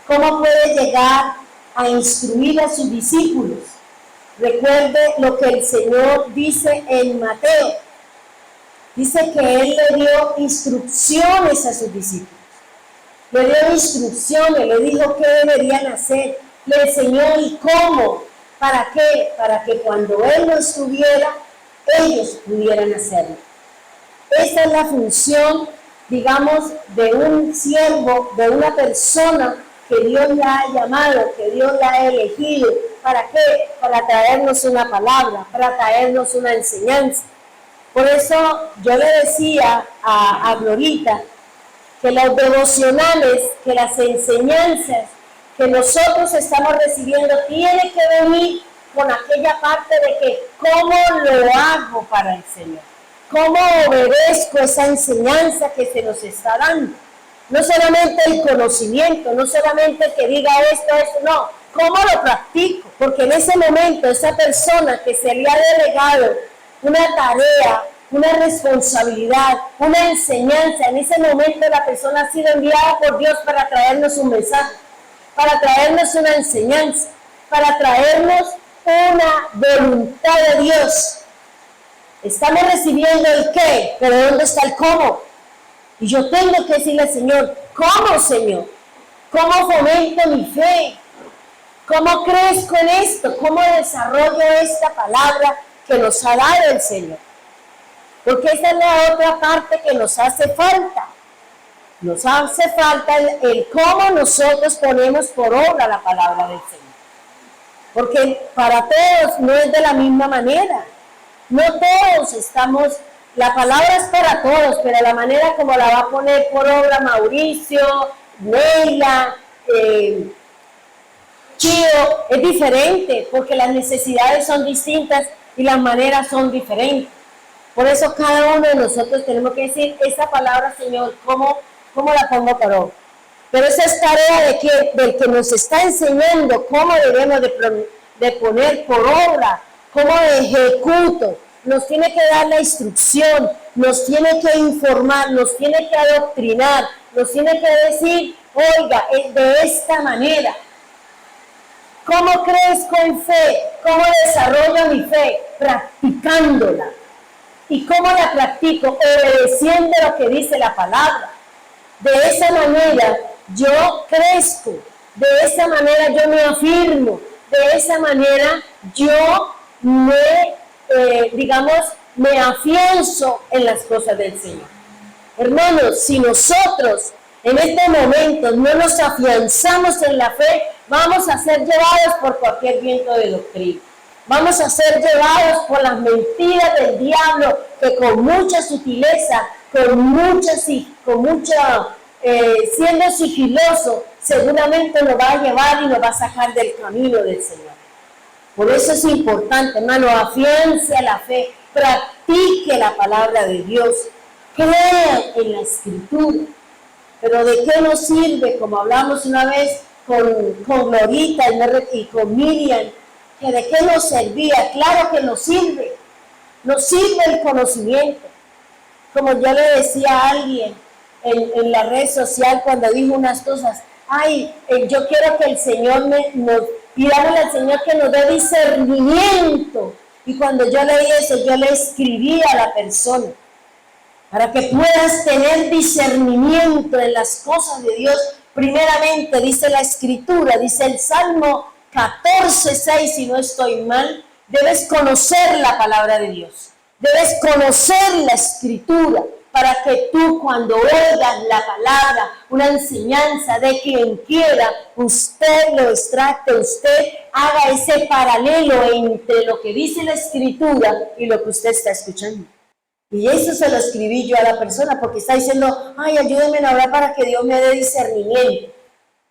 puede llegar a instruir a sus discípulos. Recuerde lo que el Señor dice en Mateo. Dice que Él le dio instrucciones a sus discípulos. Le dio instrucciones, le dijo qué deberían hacer, le enseñó y cómo. ¿Para qué? Para que cuando Él no estuviera, ellos pudieran hacerlo. Esa es la función, digamos, de un siervo, de una persona que Dios la ha llamado, que Dios la ha elegido. ¿Para qué? Para traernos una palabra, para traernos una enseñanza. Por eso yo le decía a Glorita que los devocionales, que las enseñanzas que nosotros estamos recibiendo tienen que venir con aquella parte de que cómo lo hago para el Señor, cómo obedezco esa enseñanza que se nos está dando. No solamente el conocimiento, no solamente que diga esto, no, cómo lo practico, porque en ese momento esa persona que se le ha delegado una tarea, una responsabilidad, una enseñanza. En ese momento la persona ha sido enviada por Dios para traernos un mensaje, para traernos una enseñanza, para traernos una voluntad de Dios. Estamos recibiendo el qué, pero ¿dónde está el cómo? Y yo tengo que decirle al Señor, ¿cómo, Señor? ¿Cómo fomento mi fe? ¿Cómo crezco en esto? ¿Cómo desarrollo esta palabra que nos ha dado el Señor? Porque esa es la otra parte que nos hace falta. Nos hace falta el cómo nosotros ponemos por obra la palabra del Señor. Porque para todos no es de la misma manera. No todos estamos, la palabra es para todos, pero la manera como la va a poner por obra Mauricio, Neila, Chío, es diferente, porque las necesidades son distintas y las maneras son diferentes. Por eso cada uno de nosotros tenemos que decir, esta palabra, Señor, ¿cómo la pongo por obra? Pero esa es tarea del que nos está enseñando cómo debemos de poner por obra, cómo ejecuto. Nos tiene que dar la instrucción, nos tiene que informar, nos tiene que adoctrinar, nos tiene que decir, oiga, es de esta manera. ¿Cómo crezco en fe? ¿Cómo desarrollo mi fe? Practicándola. ¿Y cómo la practico? Obedeciendo lo que dice la palabra. De esa manera yo crezco, de esa manera yo me afirmo, de esa manera yo me afianzo en las cosas del Señor. Hermanos, si nosotros en este momento no nos afianzamos en la fe, vamos a ser llevados por cualquier viento de doctrina. Vamos a ser llevados por las mentiras del diablo que con mucha sutileza, siendo sigiloso, seguramente nos va a llevar y nos va a sacar del camino del Señor. Por eso es importante, hermano, afiance a la fe, practique la palabra de Dios, crea en la Escritura. Pero ¿de qué nos sirve? Como hablamos una vez con Glorita y con Miriam, que de qué nos servía. Claro que nos sirve el conocimiento. Como yo le decía a alguien en la red social cuando dijo unas cosas, yo quiero que el Señor pidámosle al Señor que nos dé discernimiento. Y cuando yo leí eso, yo le escribí a la persona, para que puedas tener discernimiento en las cosas de Dios. Primeramente, dice la Escritura, dice el Salmo 14:6, si no estoy mal, debes conocer la palabra de Dios, debes conocer la Escritura, para que tú cuando oigas la palabra, una enseñanza de quien quiera, usted lo extracte, usted haga ese paralelo entre lo que dice la Escritura y lo que usted está escuchando. Y eso se lo escribí yo a la persona, porque está diciendo, ayúdenme a hablar para que Dios me dé discernimiento.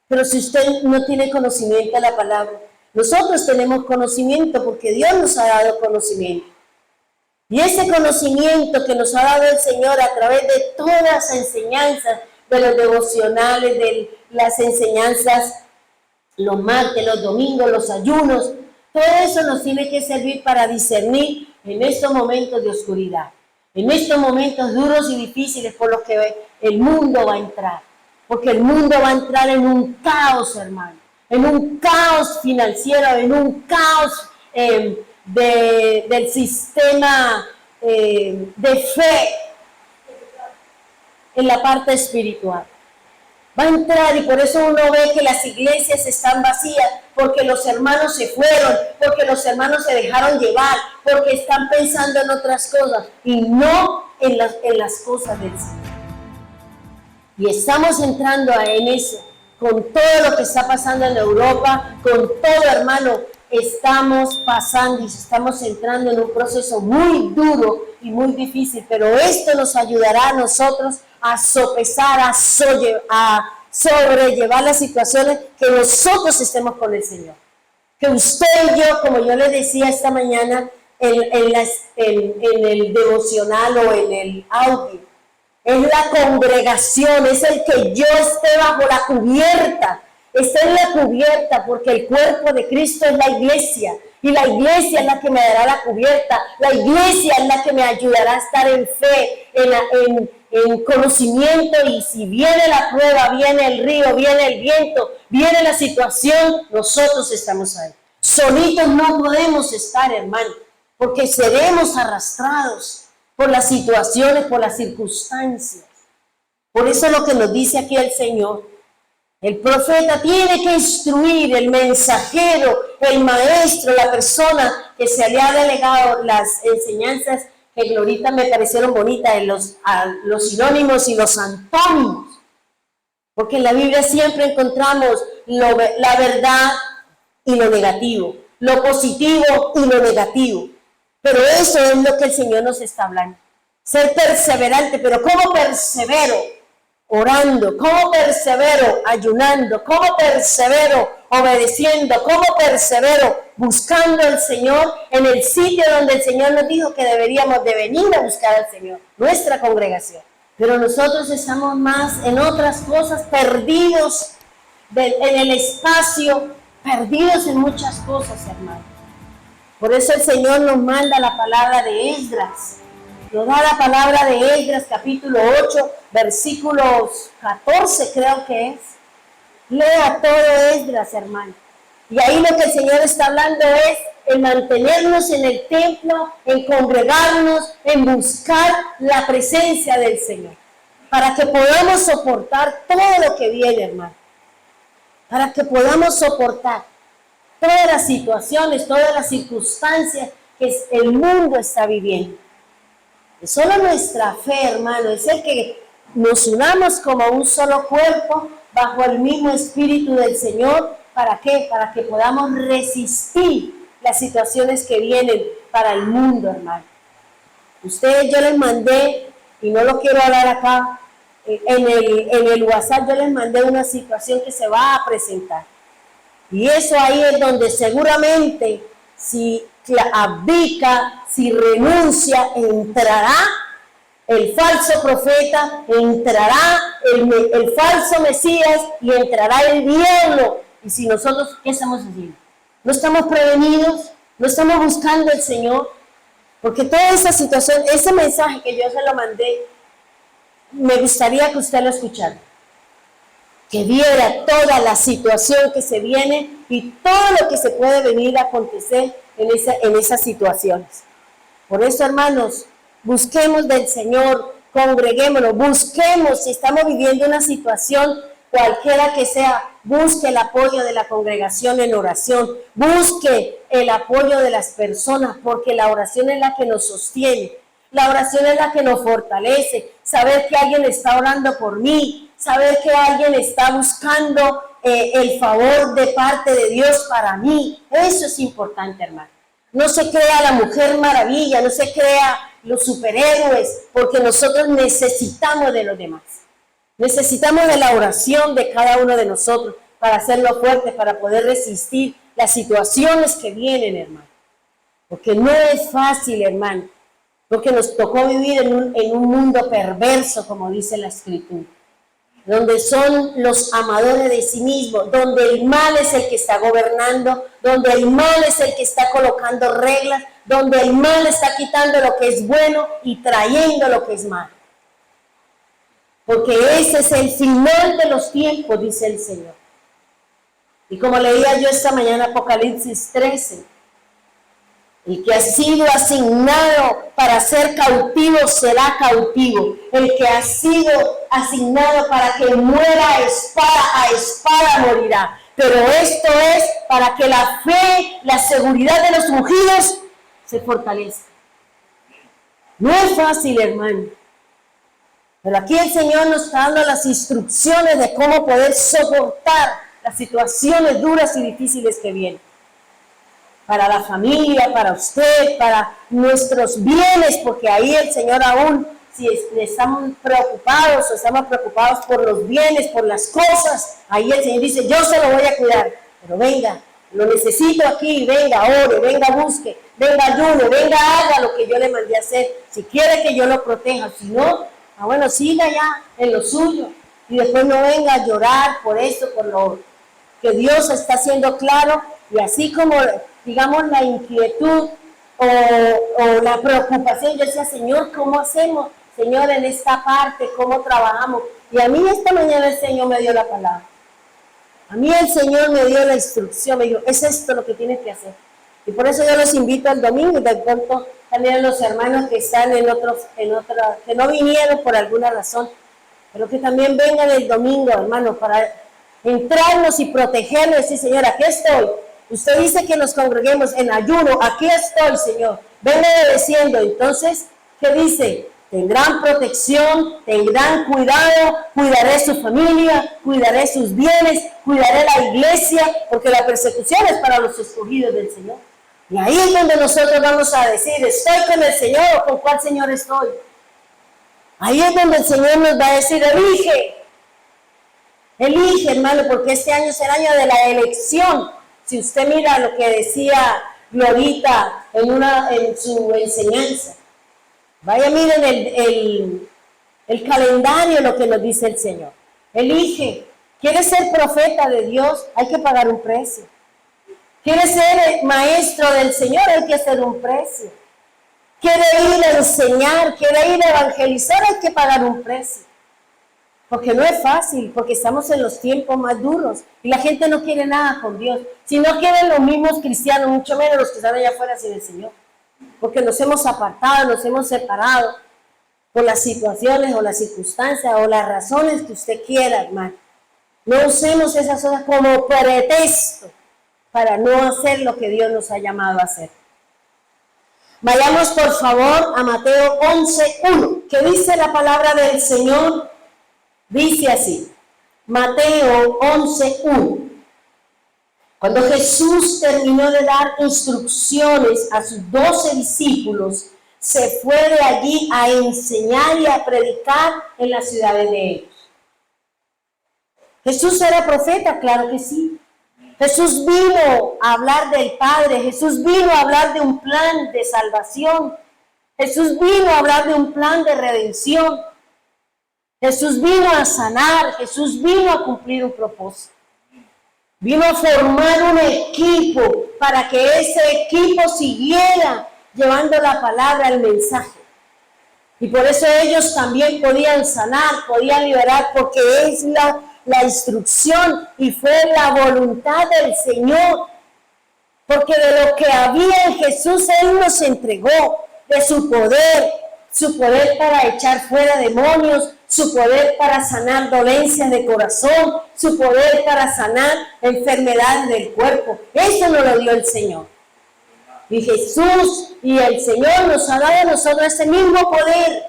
Pero si usted no tiene conocimiento de la palabra, nosotros tenemos conocimiento porque Dios nos ha dado conocimiento. Y ese conocimiento que nos ha dado el Señor a través de todas las enseñanzas, de los devocionales, de las enseñanzas, los martes, los domingos, los ayunos, todo eso nos tiene que servir para discernir en estos momentos de oscuridad, en estos momentos duros y difíciles por los que el mundo va a entrar. Porque el mundo va a entrar en un caos, hermano, en un caos financiero, en un caos del sistema de fe en la parte espiritual. Va a entrar, y por eso uno ve que las iglesias están vacías, porque los hermanos se fueron, porque los hermanos se dejaron llevar, porque están pensando en otras cosas y no en las cosas del Señor. Y estamos entrando en eso, con todo lo que está pasando en Europa, con todo, hermano. Estamos pasando y estamos entrando en un proceso muy duro y muy difícil, pero esto nos ayudará a nosotros a sopesar, a sobrellevar las situaciones, que nosotros estemos con el Señor. Que usted y yo, como yo les decía esta mañana en el devocional o en el audio, es la congregación, es el que yo esté bajo la cubierta, está en la cubierta, porque el cuerpo de Cristo es la iglesia, y la iglesia es la que me dará la cubierta, la iglesia es la que me ayudará a estar en fe, en conocimiento, y si viene la prueba, viene el río, viene el viento, viene la situación, nosotros estamos ahí. Solitos no podemos estar, hermano, porque seremos arrastrados por las situaciones, por las circunstancias. Por eso es lo que nos dice aquí el Señor. El profeta tiene que instruir, el mensajero, el maestro, la persona que se le ha delegado las enseñanzas que Glorita me parecieron bonitas, los sinónimos y los antónimos. Porque en la Biblia siempre encontramos la verdad y lo negativo, lo positivo y lo negativo. Pero eso es lo que el Señor nos está hablando. Ser perseverante, pero ¿cómo persevero? Orando. ¿Cómo persevero? Ayunando. ¿Cómo persevero? Obedeciendo. ¿Cómo persevero? Buscando al Señor en el sitio donde el Señor nos dijo que deberíamos de venir a buscar al Señor, nuestra congregación. Pero nosotros estamos más en otras cosas, perdidos en el espacio, perdidos en muchas cosas, hermano. Por eso el Señor nos manda la palabra de Esdras. Nos da la palabra de Esdras, capítulo 8, versículos 14, creo que es. Lea todo Esdras, hermano. Y ahí lo que el Señor está hablando es en mantenernos en el templo, en congregarnos, en buscar la presencia del Señor. Para que podamos soportar todo lo que viene, hermano. Para que podamos soportar todas las situaciones, todas las circunstancias que el mundo está viviendo. Es solo nuestra fe, hermano, es el que nos unamos como un solo cuerpo bajo el mismo Espíritu del Señor. ¿Para qué? Para que podamos resistir las situaciones que vienen para el mundo, hermano. Ustedes, yo les mandé, y no lo quiero hablar acá, en el WhatsApp yo les mandé una situación que se va a presentar. Y eso ahí es donde seguramente, si abdica, si renuncia, entrará el falso profeta, entrará el falso Mesías y entrará el diablo. Y si nosotros, ¿qué estamos haciendo? No estamos prevenidos, no estamos buscando al Señor, porque toda esa situación, ese mensaje que yo se lo mandé, me gustaría que usted lo escuchara, que viera toda la situación que se viene y todo lo que se puede venir a acontecer en esas situaciones. Por eso, hermanos, busquemos del Señor, congreguémonos, busquemos, si estamos viviendo una situación cualquiera que sea, busque el apoyo de la congregación en oración, busque el apoyo de las personas, porque la oración es la que nos sostiene, la oración es la que nos fortalece, saber que alguien está orando por mí, saber que alguien está buscando el favor de parte de Dios para mí, eso es importante, hermano. No se crea la Mujer Maravilla, no se crea los superhéroes, porque nosotros necesitamos de los demás. Necesitamos de la oración de cada uno de nosotros para hacerlo fuerte, para poder resistir las situaciones que vienen, hermano. Porque no es fácil, hermano, porque nos tocó vivir en un mundo perverso, como dice la Escritura, donde son los amadores de sí mismos, donde el mal es el que está gobernando, donde el mal es el que está colocando reglas, donde el mal está quitando lo que es bueno y trayendo lo que es malo. Porque ese es el final de los tiempos, dice el Señor. Y como leía yo esta mañana Apocalipsis 13, el que ha sido asignado para ser cautivo será cautivo. El que ha sido asignado para que muera a espada morirá. Pero esto es para que la fe, la seguridad de los ungidos se fortalezca. No es fácil, hermano. Pero aquí el Señor nos está dando las instrucciones de cómo poder soportar las situaciones duras y difíciles que vienen. Para la familia, para usted, para nuestros bienes, porque ahí el Señor aún, si estamos preocupados o estamos preocupados por los bienes, por las cosas, ahí el Señor dice, yo se lo voy a cuidar, pero venga, lo necesito aquí, venga, ore, venga, busque, venga, ayune, venga, haga lo que yo le mandé a hacer, si quiere que yo lo proteja, si no, bueno, siga ya en lo suyo, y después no venga a llorar por esto, por lo otro. que Dios está siendo claro, y así como, digamos, la inquietud o la preocupación, yo decía, Señor, ¿cómo hacemos? Señor, en esta parte, ¿cómo trabajamos? Y a mí esta mañana el Señor me dio la palabra. A mí el Señor me dio la instrucción, me dijo, es esto lo que tienes que hacer. Y por eso yo los invito el domingo, y de pronto también a los hermanos que están que no vinieron por alguna razón, pero que también vengan el domingo, hermano, para entrarnos y protegernos y decir, Señor, aquí estoy. Usted dice que nos congreguemos en ayuno, aquí estoy, Señor. Venga obedeciendo. Entonces, ¿qué dice? Tendrán protección, tendrán cuidado, cuidaré su familia, cuidaré sus bienes, cuidaré la iglesia, porque la persecución es para los escogidos del Señor. Y ahí es donde nosotros vamos a decir, ¿estoy con el Señor o con cuál Señor estoy? Ahí es donde el Señor nos va a decir, elige. Elige, hermano, porque este año es el año de la elección. Si usted mira lo que decía Glorita en su enseñanza, vaya, miren el calendario, lo que nos dice el Señor. Elige. ¿Quieres ser profeta de Dios? Hay que pagar un precio. ¿Quieres ser maestro del Señor? Hay que hacer un precio. ¿Quiere ir a enseñar? ¿Quiere ir a evangelizar? Hay que pagar un precio. Porque no es fácil, porque estamos en los tiempos más duros y la gente no quiere nada con Dios. Si no quieren los mismos cristianos, mucho menos los que están allá afuera sin el Señor. Porque nos hemos apartado, nos hemos separado por las situaciones o las circunstancias o las razones que usted quiera, hermano. No usemos esas cosas como pretexto para no hacer lo que Dios nos ha llamado a hacer. Vayamos por favor a Mateo 11:1, que dice la palabra del Señor. Dice así, Mateo 11:1. Cuando Jesús terminó de dar instrucciones a sus 12 discípulos, se fue de allí a enseñar y a predicar en las ciudades de ellos. ¿Jesús era profeta? Claro que sí. Jesús vino a hablar del Padre, Jesús vino a hablar de un plan de salvación, Jesús vino a hablar de un plan de redención, Jesús vino a sanar, Jesús vino a cumplir un propósito. Vino a formar un equipo para que ese equipo siguiera llevando la palabra, el mensaje. Y por eso ellos también podían sanar, podían liberar, porque es la instrucción y fue la voluntad del Señor. Porque de lo que había en Jesús, Él nos entregó, de su poder para echar fuera demonios, su poder para sanar dolencias de corazón, su poder para sanar enfermedades del cuerpo. Eso nos lo dio el Señor. Y Jesús y el Señor nos ha dado a nosotros ese mismo poder,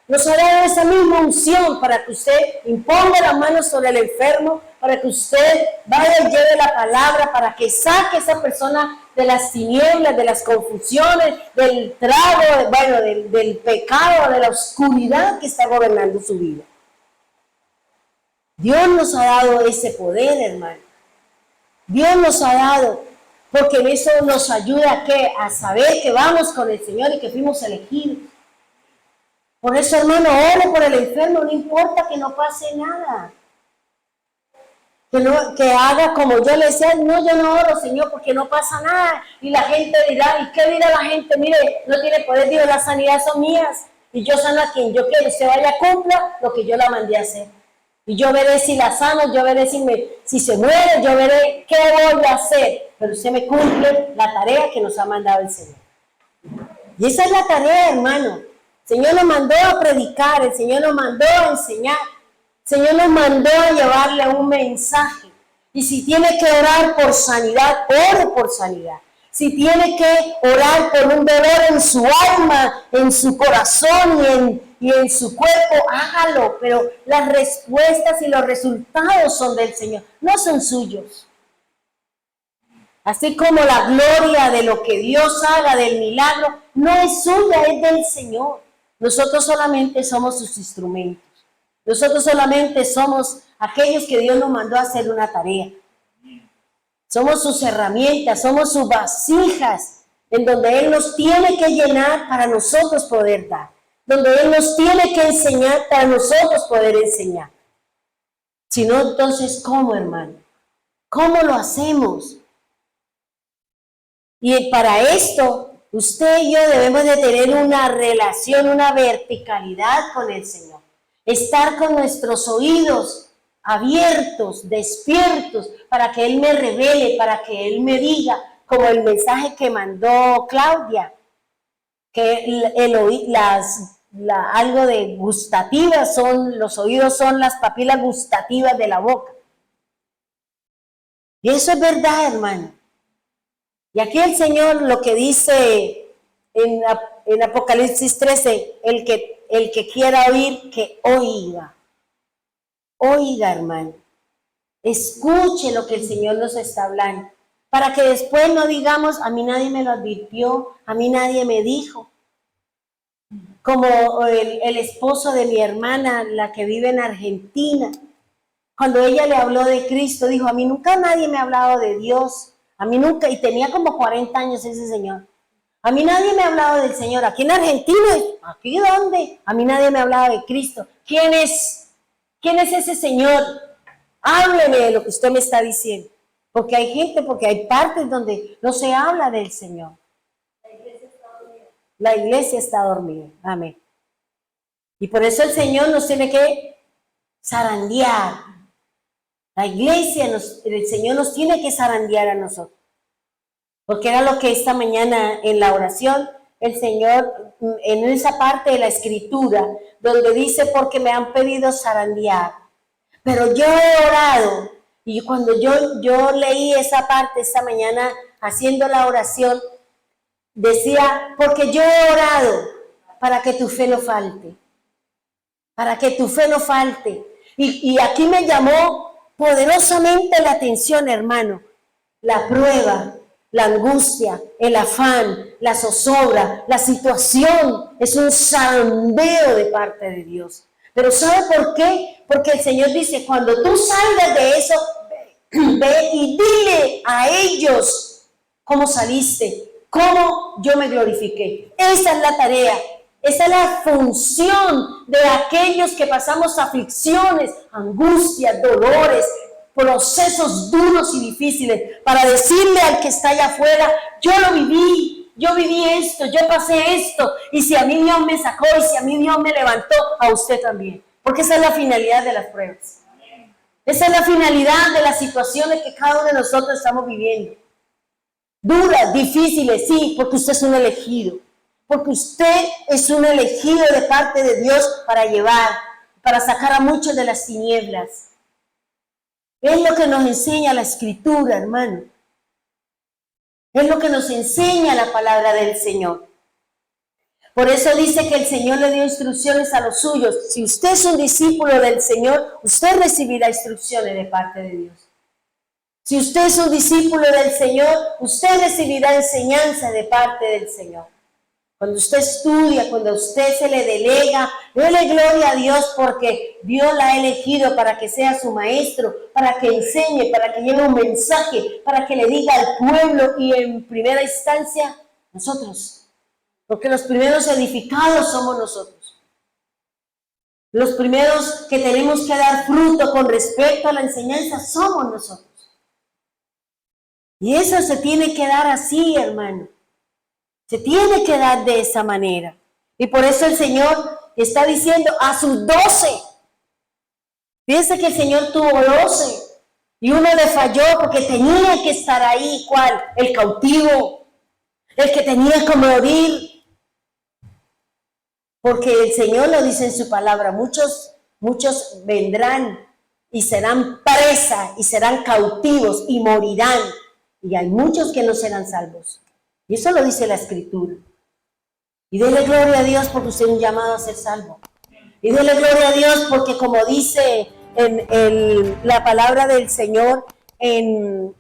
nos ha dado esa misma unción para que usted imponga las manos sobre el enfermo, para que usted vaya y lleve la palabra, para que saque a esa persona de las tinieblas, de las confusiones, del trago, bueno, del pecado, de la oscuridad que está gobernando su vida. Dios nos ha dado ese poder, hermano. Dios nos ha dado, porque eso nos ayuda a saber que vamos con el Señor y que fuimos elegidos. Por eso, hermano, ore por el enfermo, no importa que no pase nada. Que haga como yo le decía, no, yo no oro, Señor, porque no pasa nada. Y la gente dirá, ¿y qué dirá la gente? Mire, no tiene poder, Dios, las sanidades son mías. Y yo sano a quien yo quiero. Usted vaya, cumpla lo que yo la mandé a hacer. Y yo veré si la sano, yo veré si se muere, yo veré qué voy a hacer. Pero usted me cumple la tarea que nos ha mandado el Señor. Y esa es la tarea, hermano. El Señor nos mandó a predicar, el Señor nos mandó a enseñar. El Señor nos mandó a llevarle un mensaje. Y si tiene que orar por sanidad, ore por sanidad. Si tiene que orar por un dolor en su alma, en su corazón y en su cuerpo, hágalo. Pero las respuestas y los resultados son del Señor, no son suyos. Así como la gloria de lo que Dios haga, del milagro, no es suya, es del Señor. Nosotros solamente somos sus instrumentos. Nosotros solamente somos aquellos que Dios nos mandó a hacer una tarea. Somos sus herramientas, somos sus vasijas, en donde Él nos tiene que llenar para nosotros poder dar. Donde Él nos tiene que enseñar para nosotros poder enseñar. Si no, entonces, ¿cómo, hermano? ¿Cómo lo hacemos? Y para esto, usted y yo debemos de tener una relación, una verticalidad con el Señor. Estar con nuestros oídos abiertos, despiertos, para que Él me revele, para que Él me diga, como el mensaje que mandó Claudia, que algo de gustativas los oídos son las papilas gustativas de la boca. Y eso es verdad, hermano. Y aquí el Señor lo que dice en Apocalipsis 13, el que quiera oír, que oiga. Oiga, hermano. Escuche lo que el Señor nos está hablando. Para que después no digamos, a mí nadie me lo advirtió, a mí nadie me dijo. Como el esposo de mi hermana, la que vive en Argentina, cuando ella le habló de Cristo, dijo, a mí nunca nadie me ha hablado de Dios. A mí nunca, y tenía como 40 años ese señor. A mí nadie me ha hablado del Señor. Aquí en Argentina, ¿aquí dónde? A mí nadie me ha hablado de Cristo. ¿Quién es? ¿Quién es ese Señor? Hábleme de lo que usted me está diciendo. Porque hay gente, porque hay partes donde no se habla del Señor. La iglesia está dormida. Amén. Y por eso el Señor nos tiene que zarandear. La iglesia, el Señor nos tiene que zarandear a nosotros. Porque era lo que esta mañana en la oración, el Señor, en esa parte de la Escritura, donde dice, porque me han pedido zarandear. Pero yo he orado, y cuando yo leí esa parte esta mañana, haciendo la oración, decía, porque yo he orado para que tu fe no falte. Para que tu fe no falte. Y aquí me llamó poderosamente la atención, hermano, la prueba, la angustia, el afán, la zozobra, la situación, es un zarandeo de parte de Dios. Pero ¿sabe por qué? Porque el Señor dice, cuando tú salgas de eso, ve y dile a ellos cómo saliste, cómo yo me glorifiqué. Esa es la tarea. Esa es la función de aquellos que pasamos aflicciones, angustias, dolores, procesos duros y difíciles, para decirle al que está allá afuera, yo lo viví, yo viví esto, yo pasé esto, y si a mí Dios me sacó, y si a mí Dios me levantó, a usted también. Porque esa es la finalidad de las pruebas. Esa es la finalidad de las situaciones que cada uno de nosotros estamos viviendo. Duras, difíciles, sí, porque usted es un elegido. Porque usted es un elegido de parte de Dios para llevar, para sacar a muchos de las tinieblas. Es lo que nos enseña la Escritura, hermano. Es lo que nos enseña la palabra del Señor. Por eso dice que el Señor le dio instrucciones a los suyos. Si usted es un discípulo del Señor, usted recibirá instrucciones de parte de Dios. Si usted es un discípulo del Señor, usted recibirá enseñanza de parte del Señor. Cuando usted estudia, cuando a usted se le delega, déle gloria a Dios porque Dios la ha elegido para que sea su maestro, para que enseñe, para que lleve un mensaje, para que le diga al pueblo y en primera instancia, nosotros. Porque los primeros edificados somos nosotros. Los primeros que tenemos que dar fruto con respecto a la enseñanza somos nosotros. Y eso se tiene que dar así, hermano. Se tiene que dar de esa manera. Y por eso el Señor está diciendo a sus 12. Fíjense que el Señor tuvo 12. Y uno le falló porque tenía que estar ahí. ¿Cuál? El cautivo. El que tenía que morir. Porque el Señor lo dice en su palabra. Muchos vendrán y serán presa y serán cautivos y morirán. Y hay muchos que no serán salvos. Y eso lo dice la Escritura. Y dele gloria a Dios porque usted es un llamado a ser salvo. Y dele gloria a Dios porque como dice en la palabra del Señor, en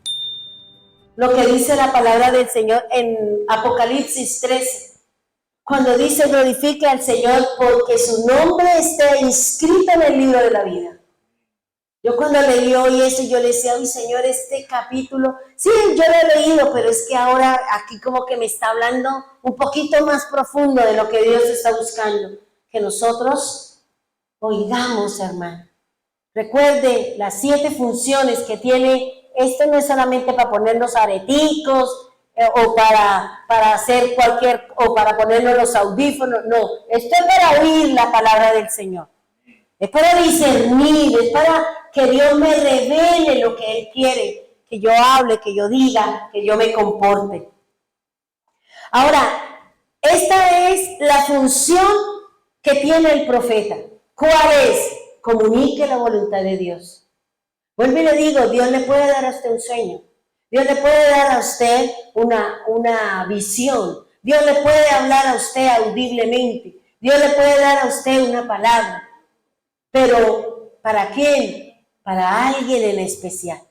lo que dice la palabra del Señor en Apocalipsis 13, cuando dice glorifique al Señor porque su nombre esté inscrito en el libro de la vida. Yo cuando leí hoy eso, yo le decía, ay Señor, este capítulo, sí, yo lo he leído, pero es que ahora aquí como que me está hablando un poquito más profundo de lo que Dios está buscando. Que nosotros oigamos, hermano. Recuerde las 7 funciones que tiene esto no es solamente para ponernos areticos o para hacer o para ponernos los audífonos, no, esto es para oír la palabra del Señor. Es para discernir, es para que Dios me revele lo que Él quiere, que yo hable, que yo diga, que yo me comporte. Ahora, esta es la función que tiene el profeta. ¿Cuál es? Comunique la voluntad de Dios. Vuelvo y le digo, Dios le puede dar a usted un sueño. Dios le puede dar a usted una visión. Dios le puede hablar a usted audiblemente. Dios le puede dar a usted una palabra. Pero, ¿para quién? Para alguien en especial.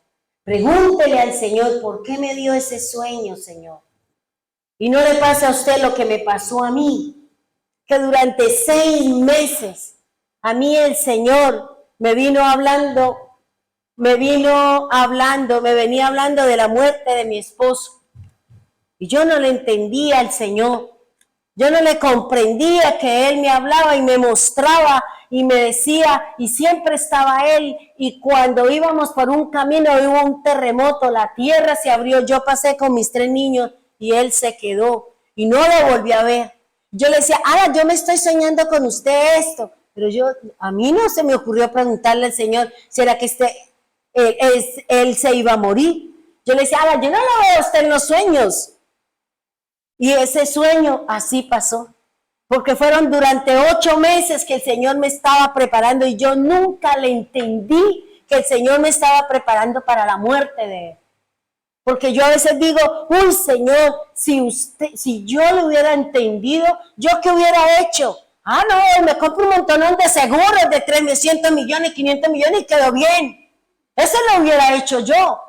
Pregúntele al Señor, ¿por qué me dio ese sueño, Señor? Y no le pasa a usted lo que me pasó a mí, que durante 6 meses a mí el Señor me venía hablando de la muerte de mi esposo. Y yo no le entendía al Señor. Yo no le comprendía que Él me hablaba y me mostraba y me decía, y siempre estaba Él. Y cuando íbamos por un camino, hubo un terremoto, la tierra se abrió, yo pasé con mis 3 niños y Él se quedó y no lo volví a ver. Yo le decía, yo me estoy soñando con usted esto. Pero a mí no se me ocurrió preguntarle al Señor, ¿será que él se iba a morir? Yo le decía, yo no lo veo a usted en los sueños. Y ese sueño así pasó, porque fueron durante 8 meses que el Señor me estaba preparando y yo nunca le entendí que el Señor me estaba preparando para la muerte de Él. Porque yo a veces digo, uy Señor, si yo lo hubiera entendido, ¿yo qué hubiera hecho? No, me compro un montón de seguros de 300 millones, 500 millones y quedó bien. Eso lo hubiera hecho yo.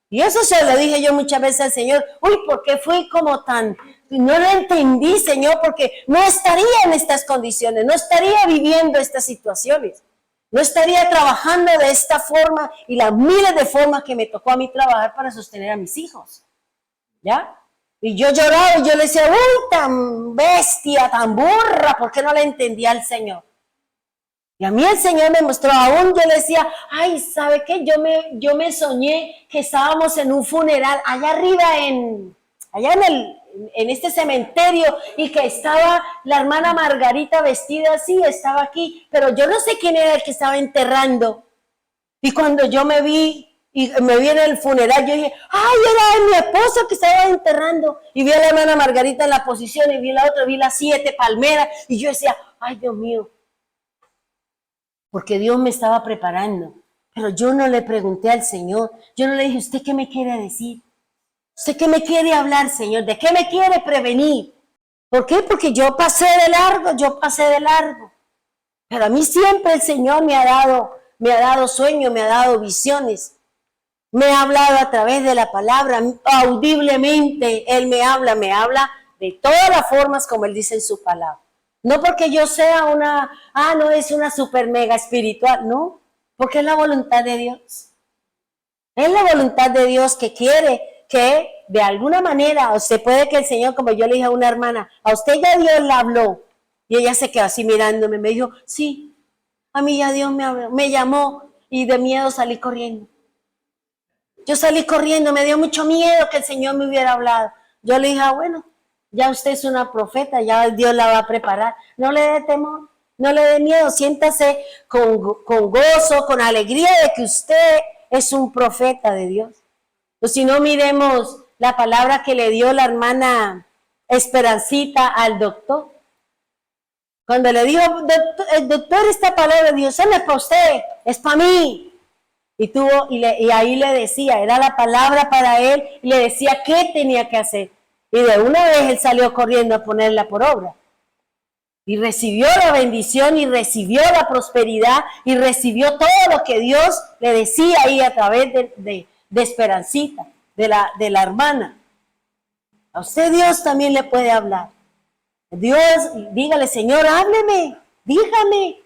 Y eso se lo dije yo muchas veces al Señor. Uy, ¿por qué fui como tan? No lo entendí, Señor, porque no estaría en estas condiciones, no estaría viviendo estas situaciones, no estaría trabajando de esta forma y las miles de formas que me tocó a mí trabajar para sostener a mis hijos. ¿Ya? Y yo lloraba y yo le decía, uy, tan bestia, tan burra, ¿por qué no le entendía al Señor? Y a mí el Señor me mostró, aún yo le decía, ¿sabe qué? Yo me soñé que estábamos en un funeral allá arriba en este cementerio y que estaba la hermana Margarita vestida así, estaba aquí, pero yo no sé quién era el que estaba enterrando. Y cuando yo me vi en el funeral, yo dije, era mi esposo que estaba enterrando. Y vi a la hermana Margarita en la posición y vi la otra, vi las 7 palmeras y yo decía, Dios mío. Porque Dios me estaba preparando. Pero yo no le pregunté al Señor. Yo no le dije, ¿usted qué me quiere decir? ¿Usted qué me quiere hablar, Señor? ¿De qué me quiere prevenir? ¿Por qué? Porque yo pasé de largo. Pero a mí siempre el Señor me ha dado sueños, me ha dado visiones. Me ha hablado a través de la palabra, audiblemente. Él me habla de todas las formas como Él dice en su palabra. No porque yo sea no es una super mega espiritual, no, porque es la voluntad de Dios. Es la voluntad de Dios que quiere que de alguna manera, usted puede que el Señor, como yo le dije a una hermana, a usted ya Dios le habló, y ella se quedó así mirándome, me dijo, sí, a mí ya Dios me habló, me llamó, y de miedo salí corriendo. Yo salí corriendo, me dio mucho miedo que el Señor me hubiera hablado. Yo le dije, bueno, ya usted es una profeta, ya Dios la va a preparar. No le dé temor, no le dé miedo, siéntase con gozo, con alegría de que usted es un profeta de Dios. Pues si no, miremos la palabra que le dio la hermana Esperancita al doctor. Cuando le dijo, el doctor, esta palabra de Dios, no es para usted, es para mí. Y ahí le decía, era la palabra para él, y le decía qué tenía que hacer. Y de una vez él salió corriendo a ponerla por obra. Y recibió la bendición, y recibió la prosperidad, y recibió todo lo que Dios le decía ahí a través de Esperancita, de la hermana. A usted Dios también le puede hablar. Dios, dígale, Señor, hábleme, dígame.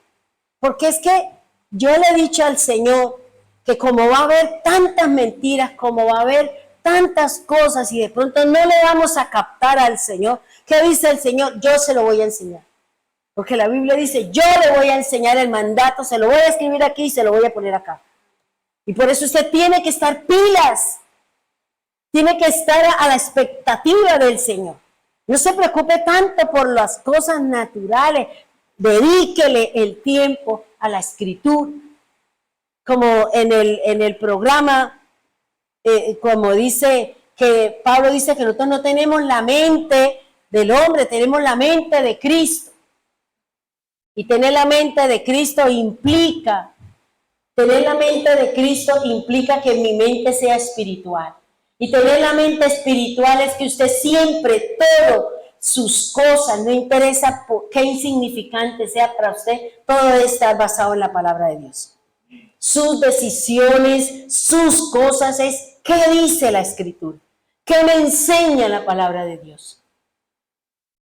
Porque es que yo le he dicho al Señor que como va a haber tantas mentiras, como va a haber tantas cosas y de pronto no le vamos a captar al Señor, ¿qué dice el Señor? Yo se lo voy a enseñar. Porque la Biblia dice, yo le voy a enseñar el mandato, se lo voy a escribir aquí y se lo voy a poner acá. Y por eso usted tiene que estar pilas. Tiene que estar a la expectativa del Señor. No se preocupe tanto por las cosas naturales. Dedíquele el tiempo a la Escritura. Como en el programa, como dice que Pablo dice que nosotros no tenemos la mente del hombre, tenemos la mente de Cristo. Y tener la mente de Cristo implica, que mi mente sea espiritual. Y tener la mente espiritual es que usted siempre, todo, sus cosas, no interesa qué insignificante sea para usted, todo debe estar basado en la palabra de Dios. Sus decisiones, sus cosas es, ¿qué dice la Escritura? ¿Qué me enseña la palabra de Dios?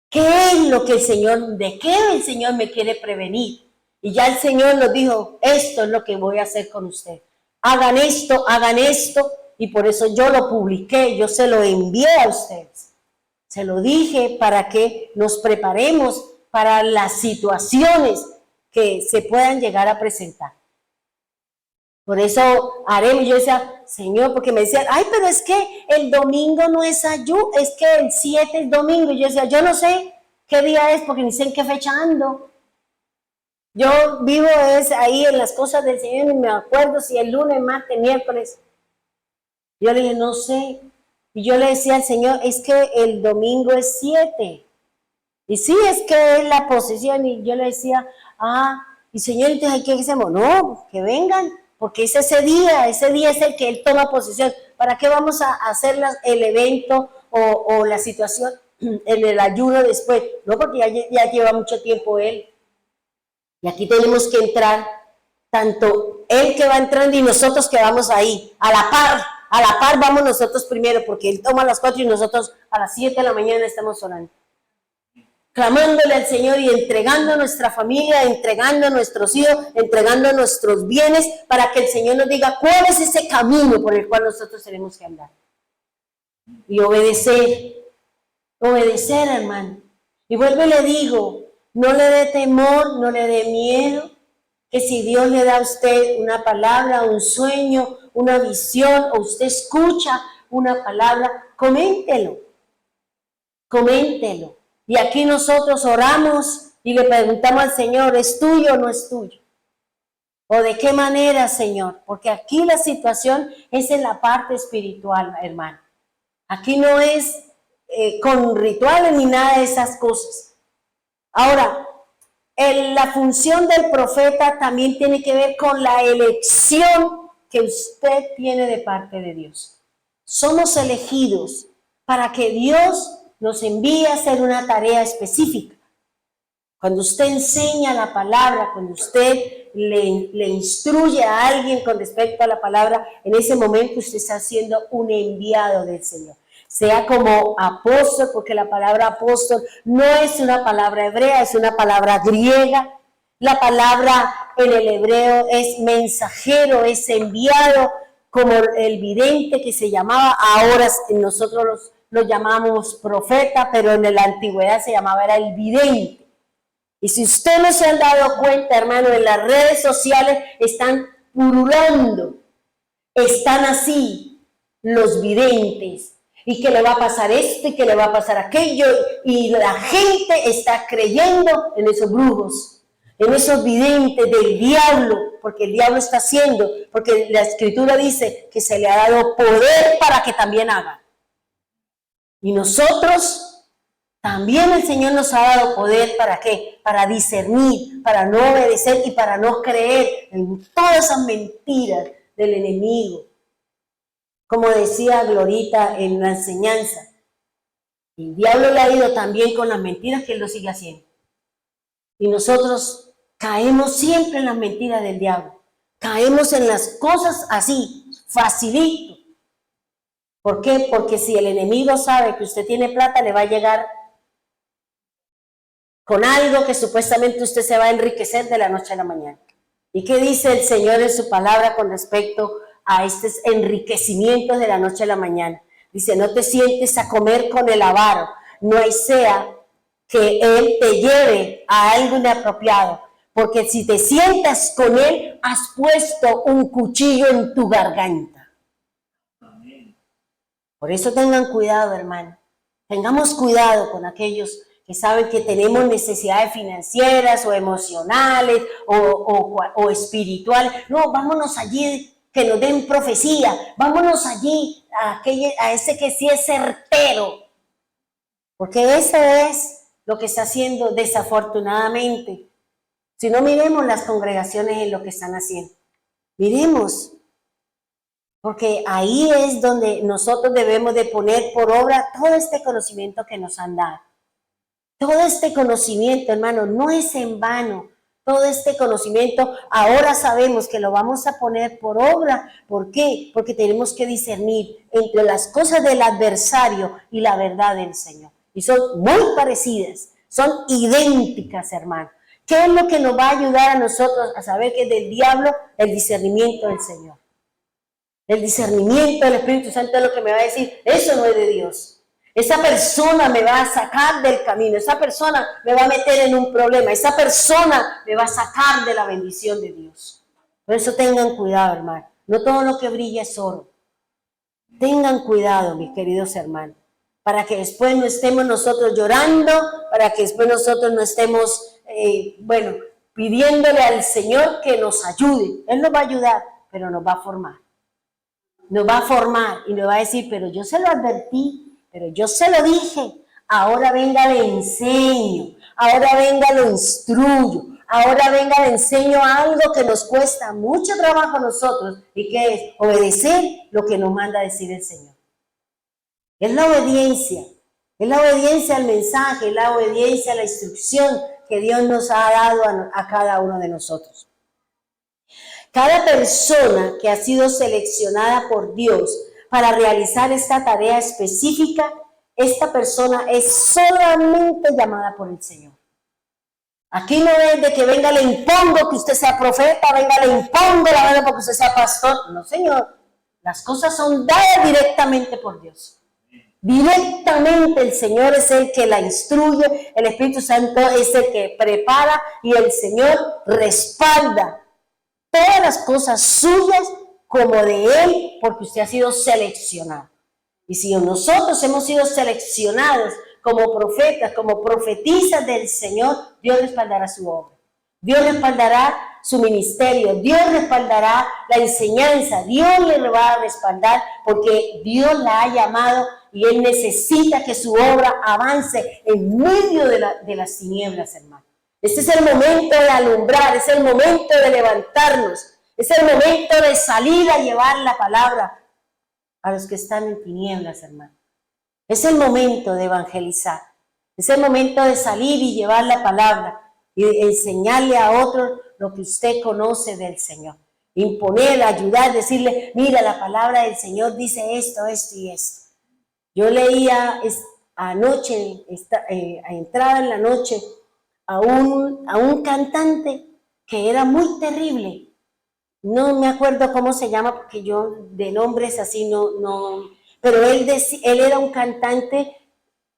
¿Qué es lo que de qué el Señor me quiere prevenir? Y ya el Señor nos dijo, esto es lo que voy a hacer con usted. Hagan esto, y por eso yo lo publiqué, yo se lo envié a ustedes. Se lo dije para que nos preparemos para las situaciones que se puedan llegar a presentar. Por eso haremos, yo decía, Señor, porque me decían, ay, pero es que el domingo no es ayuno, es que el 7 es domingo. Y yo decía, yo no sé qué día es, porque ni sé en qué fecha ando. Yo vivo ahí en las cosas del Señor y me acuerdo si el lunes, martes, miércoles. Yo le dije, no sé. Y yo le decía al Señor, es que el domingo es 7. Y sí, es que es la posesión. Y yo le decía, y Señor, entonces ¿qué hacemos? No, que vengan, porque es ese día es el que Él toma posesión. ¿Para qué vamos a hacer el evento o la situación en el ayuno después? No, porque ya lleva mucho tiempo Él. Y aquí tenemos que entrar, tanto Él que va entrando y nosotros que vamos ahí, a la par vamos nosotros primero, porque Él toma a las 4 y nosotros a las 7 de la mañana estamos orando. Clamándole al Señor y entregando nuestra familia, entregando nuestros hijos, entregando nuestros bienes, para que el Señor nos diga cuál es ese camino por el cual nosotros tenemos que andar. Y obedecer, hermano. Y vuelvo y le digo, no le dé temor, no le dé miedo, que si Dios le da a usted una palabra, un sueño, una visión, o usted escucha una palabra, coméntelo. Y aquí nosotros oramos y le preguntamos al Señor, ¿es tuyo o no es tuyo? ¿O de qué manera, Señor? Porque aquí la situación es en la parte espiritual, hermano. Aquí no es con rituales ni nada de esas cosas. Ahora, la función del profeta también tiene que ver con la elección que usted tiene de parte de Dios. Somos elegidos para que Dios nos envía a hacer una tarea específica. Cuando usted enseña la palabra, cuando usted le instruye a alguien con respecto a la palabra, en ese momento usted está siendo un enviado del Señor. Sea como apóstol, porque la palabra apóstol no es una palabra hebrea, es una palabra griega. La palabra en el hebreo es mensajero, es enviado, como el vidente que se llamaba, ahora nosotros lo llamamos profeta, pero en la antigüedad se llamaba, era el vidente. Y si ustedes no se han dado cuenta, hermano, en las redes sociales están pululando, están así los videntes, y que le va a pasar esto y que le va a pasar aquello, y la gente está creyendo en esos brujos, en esos videntes del diablo, porque el diablo está haciendo, porque la Escritura dice que se le ha dado poder para que también haga. Y nosotros, también el Señor nos ha dado poder, ¿para qué? Para discernir, para no obedecer y para no creer en todas esas mentiras del enemigo. Como decía Glorita en la enseñanza, el diablo le ha ido también con las mentiras que él lo sigue haciendo. Y nosotros caemos siempre en las mentiras del diablo. Caemos en las cosas así, facilito. ¿Por qué? Porque si el enemigo sabe que usted tiene plata, le va a llegar con algo que supuestamente usted se va a enriquecer de la noche a la mañana. ¿Y qué dice el Señor en su palabra con respecto a estos enriquecimientos de la noche a la mañana? Dice, no te sientes a comer con el avaro, no sea que él te lleve a algo inapropiado, porque si te sientas con Él, has puesto un cuchillo en tu garganta. Por eso tengan cuidado, hermano. Tengamos cuidado con aquellos que saben que tenemos necesidades financieras o emocionales o espirituales. No, vámonos allí que nos den profecía. Vámonos allí a ese que sí es certero. Porque eso es lo que está haciendo desafortunadamente. Si no, miremos las congregaciones en lo que están haciendo. Miremos. Porque ahí es donde nosotros debemos de poner por obra todo este conocimiento que nos han dado. Todo este conocimiento, hermano, no es en vano. Todo este conocimiento ahora sabemos que lo vamos a poner por obra. ¿Por qué? Porque tenemos que discernir entre las cosas del adversario y la verdad del Señor. Y son muy parecidas, son idénticas, hermano. ¿Qué es lo que nos va a ayudar a nosotros a saber que es del diablo? El discernimiento del Señor. El discernimiento del Espíritu Santo es lo que me va a decir, eso no es de Dios. Esa persona me va a sacar del camino, esa persona me va a meter en un problema, esa persona me va a sacar de la bendición de Dios. Por eso tengan cuidado, hermano. No todo lo que brilla es oro. Tengan cuidado, mis queridos hermanos, para que después no estemos nosotros llorando, para que después nosotros no estemos, pidiéndole al Señor que nos ayude. Él nos va a ayudar, pero nos va a formar. Nos va a formar y nos va a decir, pero yo se lo advertí, pero yo se lo dije, ahora venga le enseño, ahora venga lo instruyo, ahora venga le enseño algo que nos cuesta mucho trabajo a nosotros, y que es obedecer lo que nos manda a decir el Señor. Es la obediencia al mensaje, es la obediencia a la instrucción que Dios nos ha dado a cada uno de nosotros. Cada persona que ha sido seleccionada por Dios para realizar esta tarea específica, esta persona es solamente llamada por el Señor. Aquí no es de que venga le impongo que usted sea profeta, venga le impongo la verdad porque usted sea pastor. No, Señor. Las cosas son dadas directamente por Dios. Directamente el Señor es el que la instruye, el Espíritu Santo es el que prepara y el Señor respalda todas las cosas suyas como de Él, porque usted ha sido seleccionado. Y si nosotros hemos sido seleccionados como profetas, como profetizas del Señor, Dios respaldará su obra. Dios respaldará su ministerio, Dios respaldará la enseñanza, Dios le va a respaldar porque Dios la ha llamado y Él necesita que su obra avance en medio de las tinieblas, hermano. Este es el momento de alumbrar, es el momento de levantarnos, es el momento de salir a llevar la palabra a los que están en tinieblas, hermano. Es el momento de evangelizar, es el momento de salir y llevar la palabra y enseñarle a otros lo que usted conoce del Señor. Imponer, ayudar, decirle, mira, la palabra del Señor dice esto, esto y esto. Yo leía anoche, entrada en la noche, a un cantante que era muy terrible. No me acuerdo cómo se llama porque yo de nombres así no, pero él era un cantante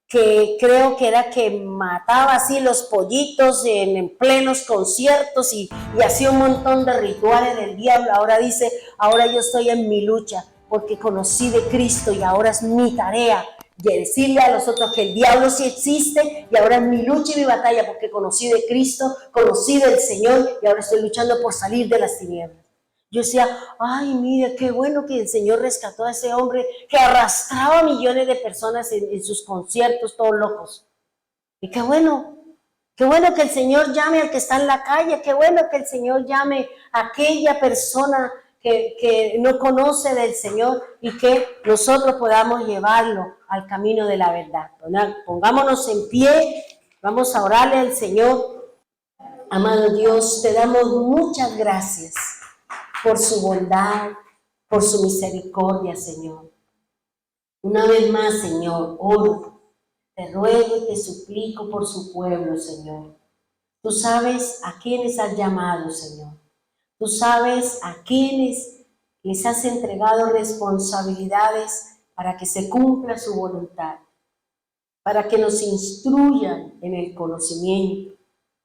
que creo que era que mataba así los pollitos en plenos conciertos y hacía un montón de rituales del diablo. Ahora dice, ahora yo estoy en mi lucha porque conocí de Cristo y ahora es mi tarea de decirle a los otros que el diablo sí existe y ahora es mi lucha y mi batalla porque conocí de Cristo, conocí del Señor y ahora estoy luchando por salir de las tinieblas. Yo decía, ay, mira, qué bueno que el Señor rescató a ese hombre que arrastraba a millones de personas en sus conciertos, todos locos. Y qué bueno que el Señor llame al que está en la calle, qué bueno que el Señor llame a aquella persona que no conoce del Señor y que nosotros podamos llevarlo al camino de la verdad. Pongámonos en pie, vamos a orarle al Señor. Amado Dios, te damos muchas gracias por su bondad, por su misericordia, Señor. Una vez más, Señor, oro, te ruego y te suplico por su pueblo, Señor. Tú sabes a quienes has llamado, Señor. Tú sabes a quienes les has entregado responsabilidades para que se cumpla su voluntad, para que nos instruyan en el conocimiento,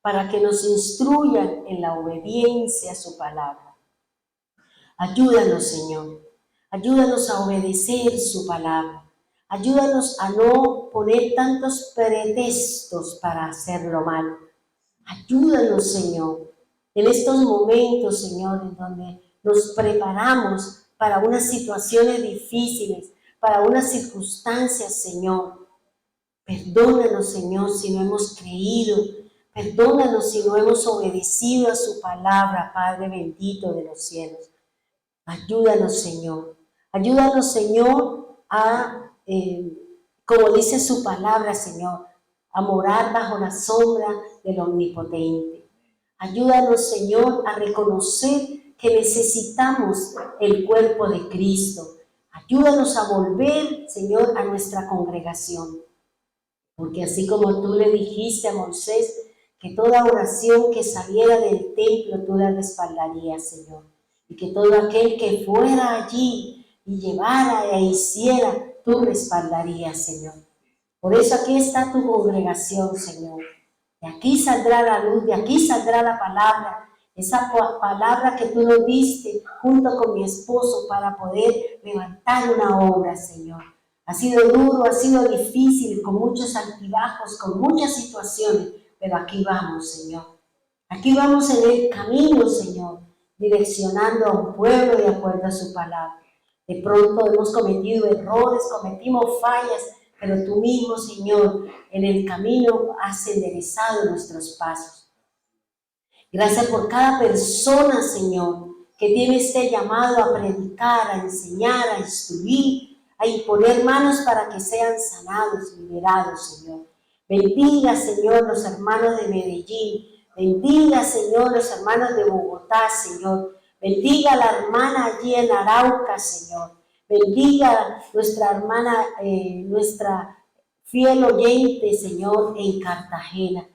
para que nos instruyan en la obediencia a su palabra. Ayúdanos, Señor. Ayúdanos a obedecer su palabra. Ayúdanos a no poner tantos pretextos para hacer lo malo. Ayúdanos, Señor, en estos momentos, Señor, en donde nos preparamos para unas situaciones difíciles, para unas circunstancias, Señor. Perdónanos, Señor, si no hemos creído. Perdónanos si no hemos obedecido a su palabra, Padre bendito de los cielos. Ayúdanos, Señor. Ayúdanos, Señor, a, como dice su palabra, Señor, a morar bajo la sombra del Omnipotente. Ayúdanos, Señor, a reconocer que necesitamos el cuerpo de Cristo. Ayúdanos a volver, Señor, a nuestra congregación. Porque así como tú le dijiste a Moisés que toda oración que saliera del templo tú la respaldarías, Señor. Y que todo aquel que fuera allí y llevara e hiciera, tú respaldarías, Señor. Por eso aquí está tu congregación, Señor. De aquí saldrá la luz, de aquí saldrá la palabra, esa palabra que tú nos diste junto con mi esposo para poder levantar una obra, Señor. Ha sido duro, ha sido difícil, con muchos altibajos, con muchas situaciones, pero aquí vamos, Señor. Aquí vamos en el camino, Señor, direccionando a un pueblo de acuerdo a su palabra. De pronto hemos cometido errores, cometimos fallas, pero tú mismo, Señor, en el camino has enderezado nuestros pasos. Gracias por cada persona, Señor, que tiene este llamado a predicar, a enseñar, a instruir, a imponer manos para que sean sanados, liberados, Señor. Bendiga, Señor, los hermanos de Medellín. Bendiga, Señor, los hermanos de Bogotá, Señor. Bendiga a la hermana allí en Arauca, Señor. Bendiga nuestra hermana, nuestra fiel oyente, Señor, en Cartagena.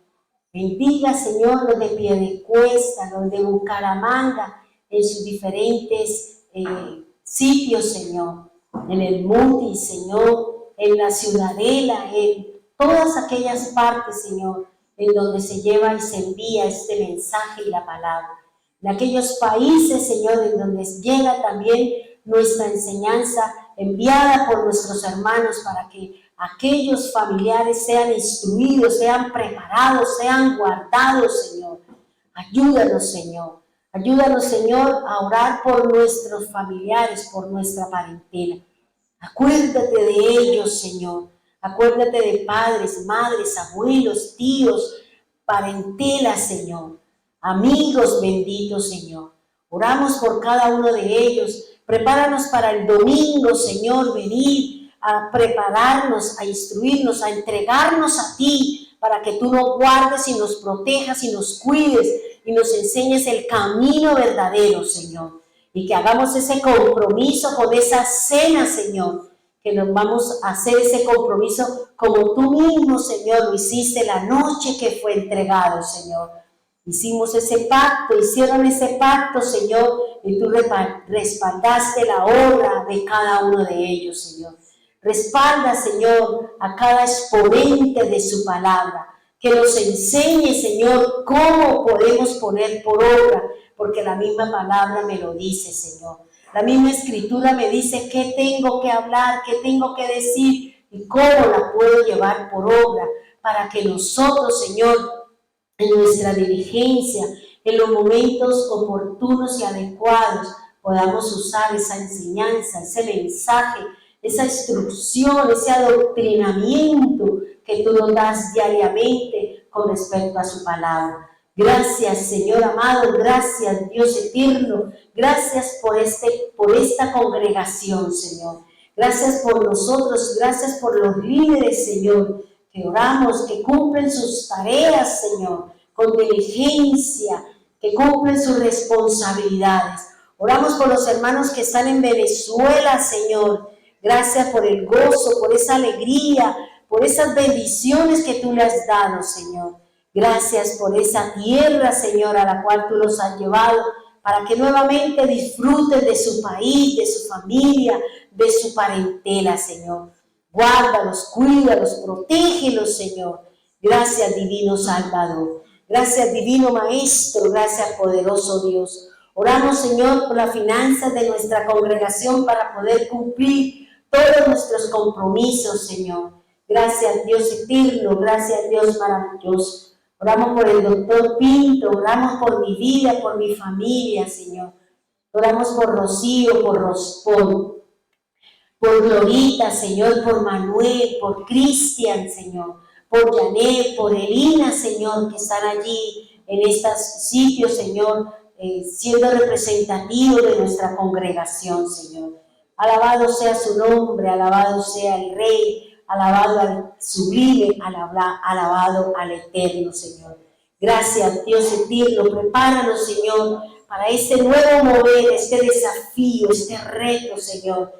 Bendiga, Señor, los de Piedecuesta, los de Bucaramanga, en sus diferentes sitios, Señor. En el Muti, Señor, en la Ciudadela, en todas aquellas partes, Señor, en donde se lleva y se envía este mensaje y la palabra. En aquellos países, Señor, en donde llega también nuestra enseñanza enviada por nuestros hermanos para que aquellos familiares sean instruidos, sean preparados, sean guardados, Señor. Ayúdanos, Señor. Ayúdanos, Señor, a orar por nuestros familiares, por nuestra parentela. Acuérdate de ellos, Señor. Acuérdate de padres, madres, abuelos, tíos, parentela, Señor. Amigos benditos, Señor. Oramos por cada uno de ellos. Prepáranos para el domingo, Señor, venir a prepararnos, a instruirnos, a entregarnos a ti, para que tú nos guardes y nos protejas y nos cuides y nos enseñes el camino verdadero, Señor. Y que hagamos ese compromiso con esa cena, Señor, que nos vamos a hacer ese compromiso como tú mismo, Señor, lo hiciste la noche que fue entregado, Señor. Hicimos ese pacto, hicieron ese pacto, Señor, y tú respaldaste la obra de cada uno de ellos, Señor. Respalda, Señor, a cada exponente de su palabra, que nos enseñe, Señor, cómo podemos poner por obra, porque la misma palabra me lo dice, Señor. La misma escritura me dice qué tengo que hablar, qué tengo que decir y cómo la puedo llevar por obra, para que nosotros, Señor, en nuestra diligencia, en los momentos oportunos y adecuados, podamos usar esa enseñanza, ese mensaje, esa instrucción, ese adoctrinamiento que tú nos das diariamente con respecto a su palabra. Gracias, Señor amado, gracias, Dios eterno, gracias por esta congregación, Señor. Gracias por nosotros, gracias por los líderes, Señor, que oramos, que cumplen sus tareas, Señor, con diligencia, que cumplen sus responsabilidades. Oramos por los hermanos que están en Venezuela, Señor. Gracias por el gozo, por esa alegría, por esas bendiciones que tú le has dado, Señor. Gracias por esa tierra, Señor, a la cual tú los has llevado, para que nuevamente disfruten de su país, de su familia, de su parentela, Señor. Guárdalos, cuídalos, protégelos, Señor. Gracias, divino Salvador. Gracias, divino Maestro, gracias, poderoso Dios. Oramos, Señor, por las finanzas de nuestra congregación para poder cumplir todos nuestros compromisos, Señor. Gracias, Dios eterno, gracias, Dios maravilloso. Oramos por el doctor Pinto, oramos por mi vida, por mi familia, Señor. Oramos por Rocío, por Glorita, Señor, por Manuel, por Cristian, Señor, por Janet, por Elina, Señor, que están allí en estos sitios, Señor, siendo representativos de nuestra congregación, Señor. Alabado sea su nombre, alabado sea el Rey, alabado al sublime, alabado al eterno, Señor. Gracias, Dios eterno, prepáranos, Señor, para este nuevo mover, este desafío, este reto, Señor.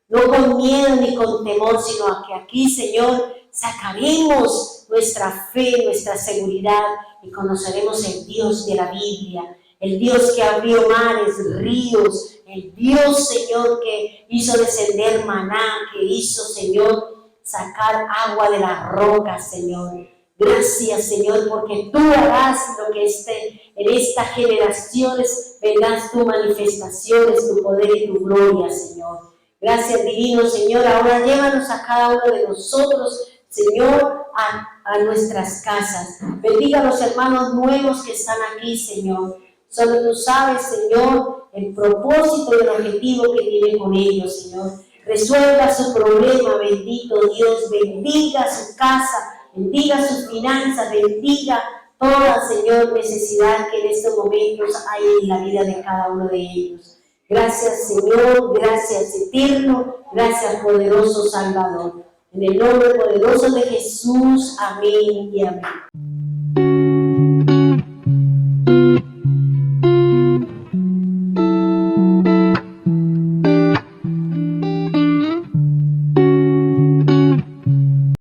No con miedo ni con temor, sino a que aquí, Señor, sacaremos nuestra fe, nuestra seguridad y conoceremos el Dios de la Biblia, el Dios que abrió mares, ríos, el Dios, Señor, que hizo descender maná, que hizo, Señor, sacar agua de las rocas, Señor. Gracias, Señor, porque tú harás lo que en estas generaciones verás tus manifestaciones, tu poder y tu gloria, Señor. Gracias, divino Señor. Ahora llévanos a cada uno de nosotros, Señor, a nuestras casas. Bendiga a los hermanos nuevos que están aquí, Señor. Solo tú sabes, Señor, el propósito y el objetivo que tiene con ellos, Señor. Resuelva su problema, bendito Dios. Bendiga su casa, bendiga sus finanzas, bendiga toda, Señor, necesidad que en estos momentos hay en la vida de cada uno de ellos. Gracias, Señor, gracias, eterno, gracias, poderoso Salvador. En el nombre poderoso de Jesús, amén y amén.